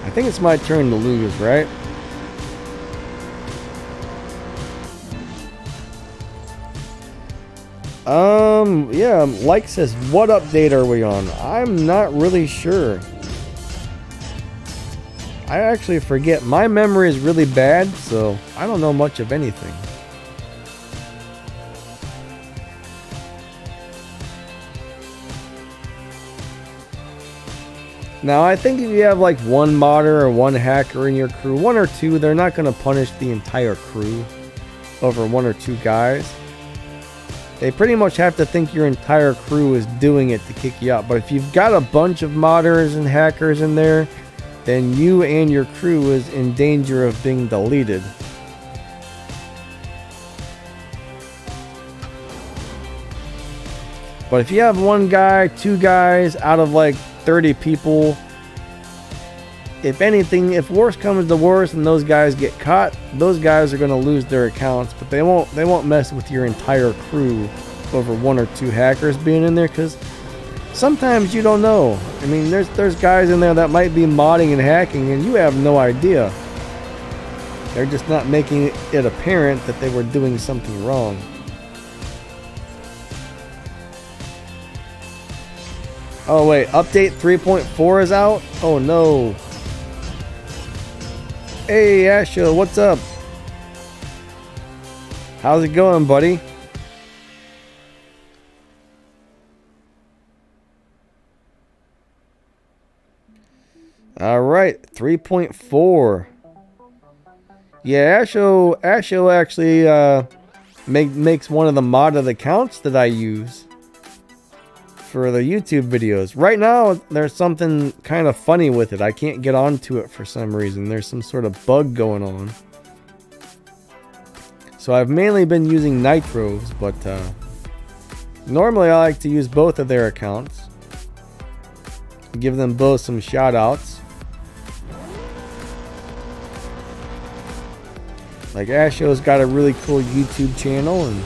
I think it's my turn to lose, right? Yeah, like says, what update are we on? I'm not really sure. I actually forget. My memory is really bad, so I don't know much of anything. Now, I think if you have like one modder or one hacker in your crew, one or two, they're not going to punish the entire crew over one or two guys. They pretty much have to think your entire crew is doing it to kick you out. But if you've got a bunch of modders and hackers in there, then you and your crew is in danger of being deleted. But if you have one guy, two guys out of like 30 people, if anything, if worse comes to worse and those guys get caught, those guys are going to lose their accounts, but they won't mess with your entire crew over one or two hackers being in there, because sometimes you don't know. I mean, there's guys in there that might be modding and hacking and you have no idea. They're just not making it apparent that they were doing something wrong. Oh wait, update 3.4 is out? Oh no. Hey Asho, what's up? How's it going, buddy? Alright, 3.4. Yeah, Asho actually makes one of the modded accounts that I use for the YouTube videos. Right now, there's something kind of funny with it. I can't get onto it for some reason. There's some sort of bug going on. So I've mainly been using nitros, but normally I like to use both of their accounts. Give them both some shout outs. Like Asho's got a really cool YouTube channel and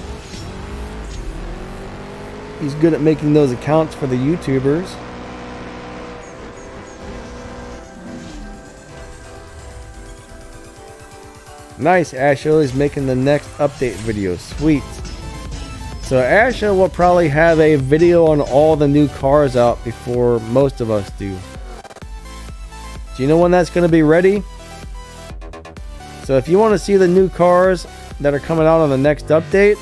he's good at making those accounts for the YouTubers. Nice, Asho is making the next update video. Sweet. So Asho will probably have a video on all the new cars out before most of us do. Do you know when that's going to be ready? So if you want to see the new cars that are coming out on the next update,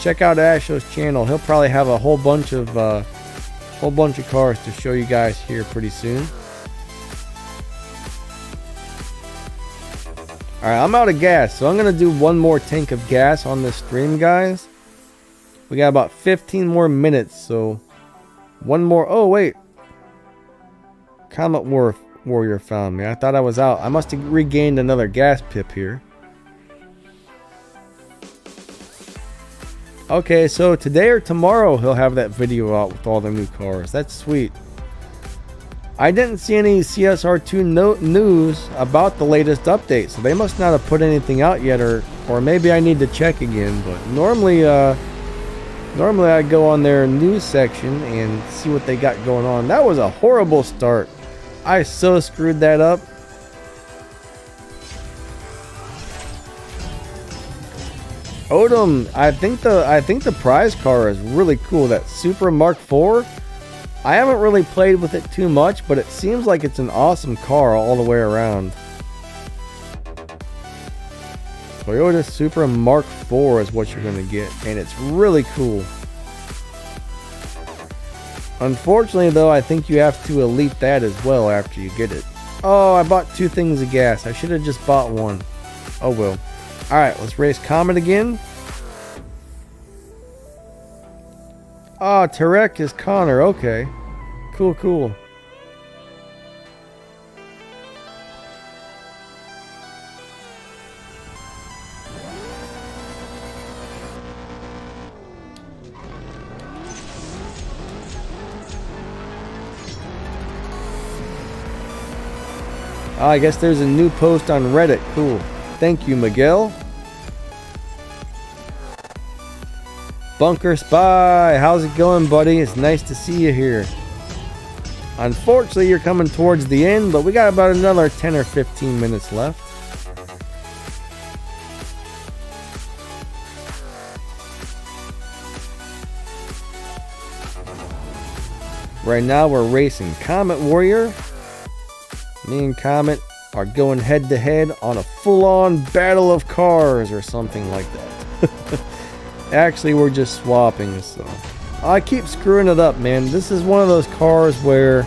check out Asho's channel. He'll probably have a whole bunch of cars to show you guys here pretty soon. Alright, I'm out of gas, so I'm going to do one more tank of gas on this stream, guys. We got about 15 more minutes, so one more. Oh, wait. Comet Warrior found me. I thought I was out. I must have regained another gas pip here. Okay, so today or tomorrow he'll have that video out with all the new cars. That's sweet. I didn't see any CSR2 news about the latest update, so they must not have put anything out yet, or maybe I need to check again. But normally I go on their news section and see what they got going on. That was a horrible start. I so screwed that up. Odom, I think the prize car is really cool. That Super Mark IV. I haven't really played with it too much, but it seems like it's an awesome car all the way around. Toyota Supra Mark IV is what you're going to get, and it's really cool. Unfortunately, though, I think you have to elite that as well after you get it. Oh, I bought 2 things of gas. I should have just bought 1. Oh well. Alright, let's race Comet again. Ah, Tarek is Connor. Okay. Cool, cool. I guess there's a new post on Reddit. Cool. Thank you, Miguel. Bunker Spy, how's it going, buddy? It's nice to see you here. Unfortunately, you're coming towards the end, but we got about another 10 or 15 minutes left. Right now we're racing Comet Warrior. Me and Comet are going head to head on a full-on battle of cars or something like that. Actually, we're just swapping, so I keep screwing it up, man. This is one of those cars where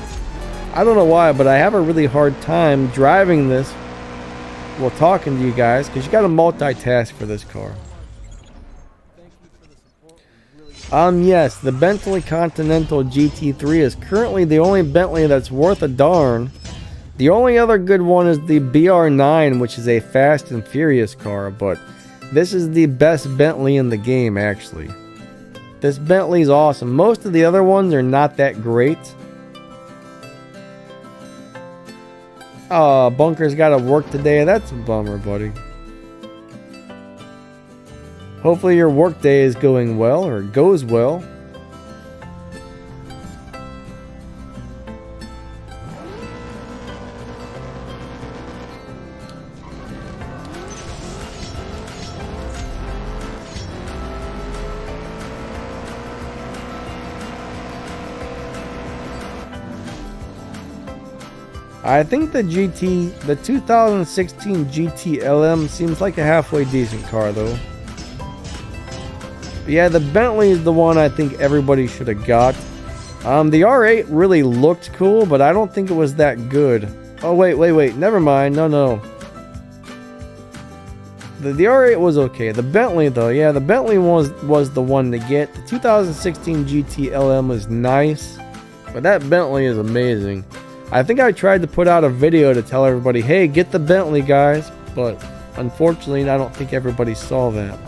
I don't know why, but I have a really hard time driving this while talking to you guys, because you got to multitask for this car. Yes, the Bentley Continental GT3 is currently the only Bentley that's worth a darn. The only other good one is the BR9, which is a Fast and Furious car, but this is the best Bentley in the game, actually. This Bentley's awesome. Most of the other ones are not that great. Oh, Bunker's got to work today. That's a bummer, buddy. Hopefully your work day is going well, or goes well. I think the 2016 GT LM seems like a halfway decent car though. But yeah, the Bentley is the one I think everybody should have got. The R8 really looked cool, but I don't think it was that good. Oh wait, never mind. No. The R8 was okay. The Bentley though, yeah, the Bentley was the one to get. The 2016 GT LM was nice, but that Bentley is amazing. I think I tried to put out a video to tell everybody, hey, get the Bentley, guys. But unfortunately, I don't think everybody saw that.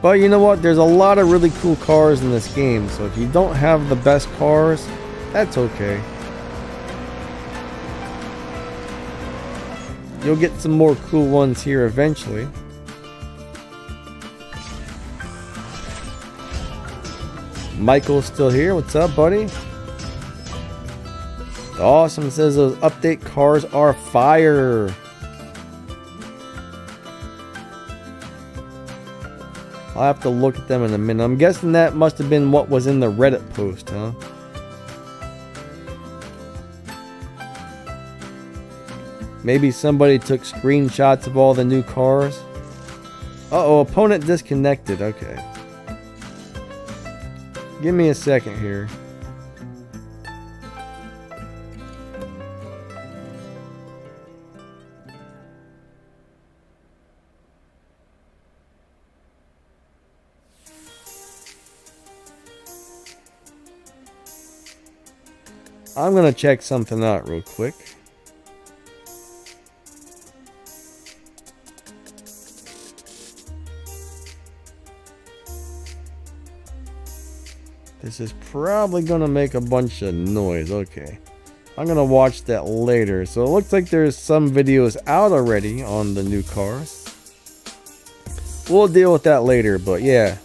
But you know what? There's a lot of really cool cars in this game. So if you don't have the best cars, that's okay. You'll get some more cool ones here eventually. Michael's still here. What's up, buddy? Awesome. Says those update cars are fire. I'll have to look at them in a minute. I'm guessing that must have been what was in the Reddit post, huh? Maybe somebody took screenshots of all the new cars. Uh-oh, opponent disconnected. Okay. Give me a second here. I'm gonna check something out real quick. This is probably going to make a bunch of noise. Okay. I'm going to watch that later. So it looks like there's some videos out already on the new cars. We'll deal with that later, but yeah.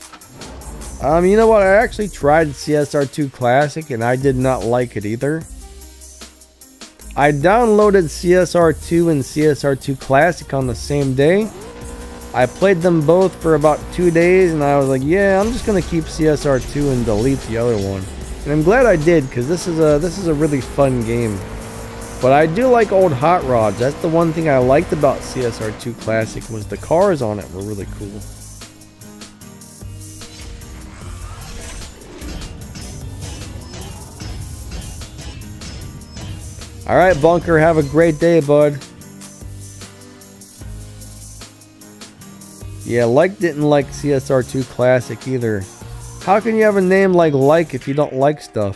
You know what? I actually tried CSR2 Classic and I did not like it either. I downloaded CSR2 and CSR2 Classic on the same day. I played them both for about 2 days and I was like, yeah, I'm just gonna keep CSR2 and delete the other one. And I'm glad I did, because this is a really fun game. But I do like old hot rods. That's the one thing I liked about CSR2 Classic, was the cars on it were really cool. Alright, Bunker, have a great day, bud. Yeah, Like didn't like CSR2 Classic either. How can you have a name like if you don't like stuff?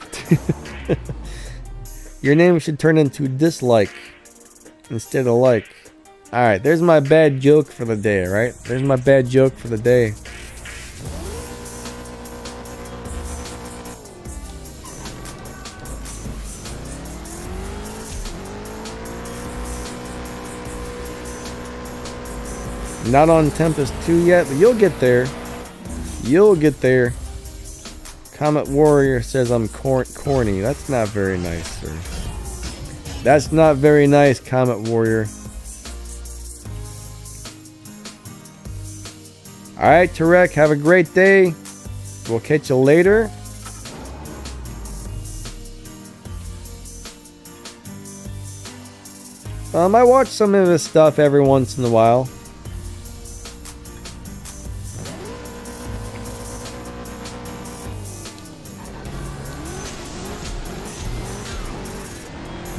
Your name should turn into dislike instead of like. Alright, there's my bad joke for the day, right? There's my bad joke for the day. Not on Tempest 2 yet, but you'll get there. You'll get there. Comet Warrior says I'm corny. That's not very nice, sir. That's not very nice, Comet Warrior. Alright, Tarek, have a great day. We'll catch you later. I watch some of his stuff every once in a while.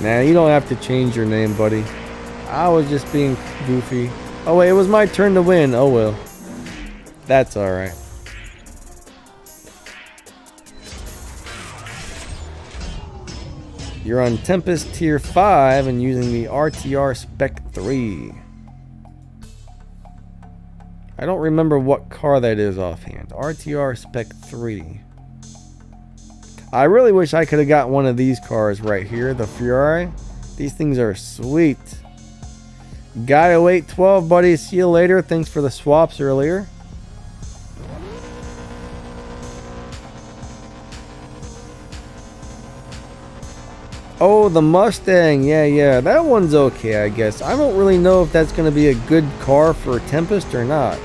Nah, you don't have to change your name, buddy. I was just being goofy. Oh wait, it was my turn to win. Oh well. That's alright. You're on Tempest Tier 5 and using the RTR Spec 3. I don't remember what car that is offhand. RTR Spec 3. I really wish I could have got one of these cars right here, the Fury. These things are sweet. Guy 0812, buddy. See you later. Thanks for the swaps earlier. Oh, the Mustang. Yeah. That one's okay, I guess. I don't really know if that's going to be a good car for Tempest or not.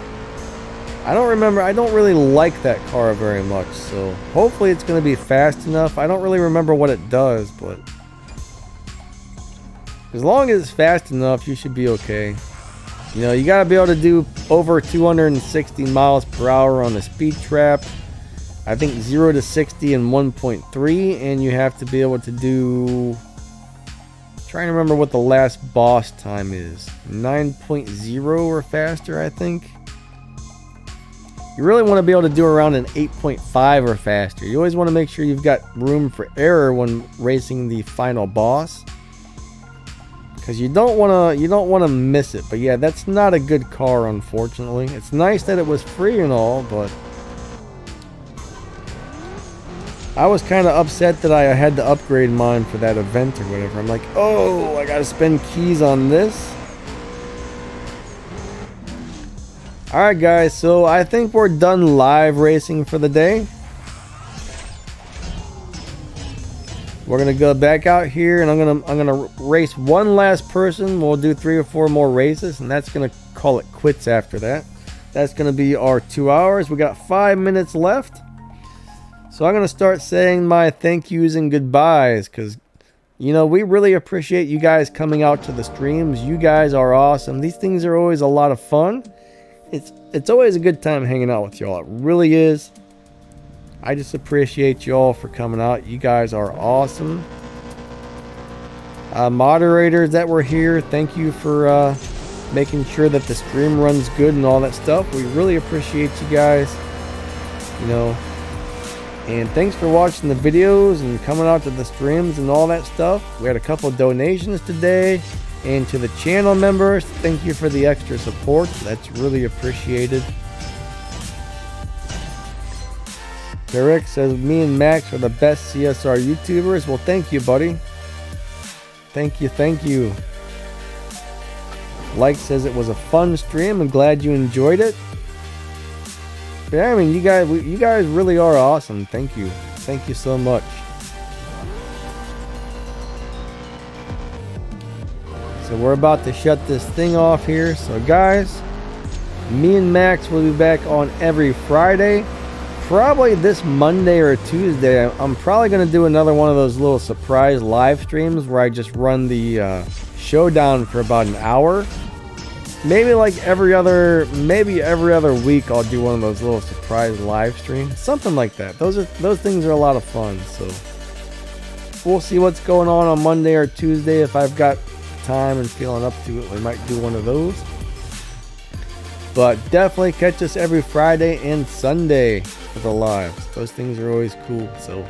I don't remember. I don't really like that car very much, so hopefully it's going to be fast enough. I don't really remember what it does, but as long as it's fast enough, you should be okay. You know, you got to be able to do over 260 miles per hour on the speed trap. I think 0 to 60 in 1.3, and you have to be able to do, trying to remember what the last boss time is, 9.0 or faster, I think. You really want to be able to do around an 8.5 or faster. You always want to make sure you've got room for error when racing the final boss, because you don't want to miss it. But yeah, that's not a good car, unfortunately. It's nice that it was free and all, but I was kind of upset that I had to upgrade mine for that event or whatever. I'm like, oh, I gotta spend keys on this. Alright guys, so I think we're done live racing for the day. We're gonna go back out here and I'm gonna race one last person. We'll do 3 or 4 more races, and that's gonna call it quits after that. That's gonna be our 2 hours. We got 5 minutes left. So I'm gonna start saying my thank yous and goodbyes, because you know, we really appreciate you guys coming out to the streams. You guys are awesome. These things are always a lot of fun. It's always a good time hanging out with y'all. It really is. I just appreciate y'all for coming out. You guys are awesome. Moderators that were here, thank you for making sure that the stream runs good and all that stuff. We really appreciate you guys. You know, and thanks for watching the videos and coming out to the streams and all that stuff. We had a couple of donations today. And to the channel members, thank you for the extra support. That's really appreciated. Derek says, me and Max are the best CSR YouTubers. Well, thank you, buddy. Thank you. Like says it was a fun stream. I'm glad you enjoyed it. But yeah, I mean, you guys really are awesome. Thank you. Thank you so much. So we're about to shut this thing off here. So guys, me and Max will be back on every Friday. Probably this Monday or Tuesday. I'm probably going to do another one of those little surprise live streams where I just run the showdown for about an hour. Maybe like every other week I'll do one of those little surprise live streams. Something like that. Those things are a lot of fun. So we'll see what's going on Monday or Tuesday. If I've got time and feeling up to it, we might do one of those. But definitely catch us every Friday and Sunday for the lives. Those things are always cool. So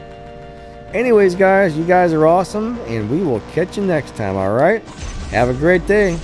anyways guys, you guys are awesome, and we will catch you next time. All right, have a great day.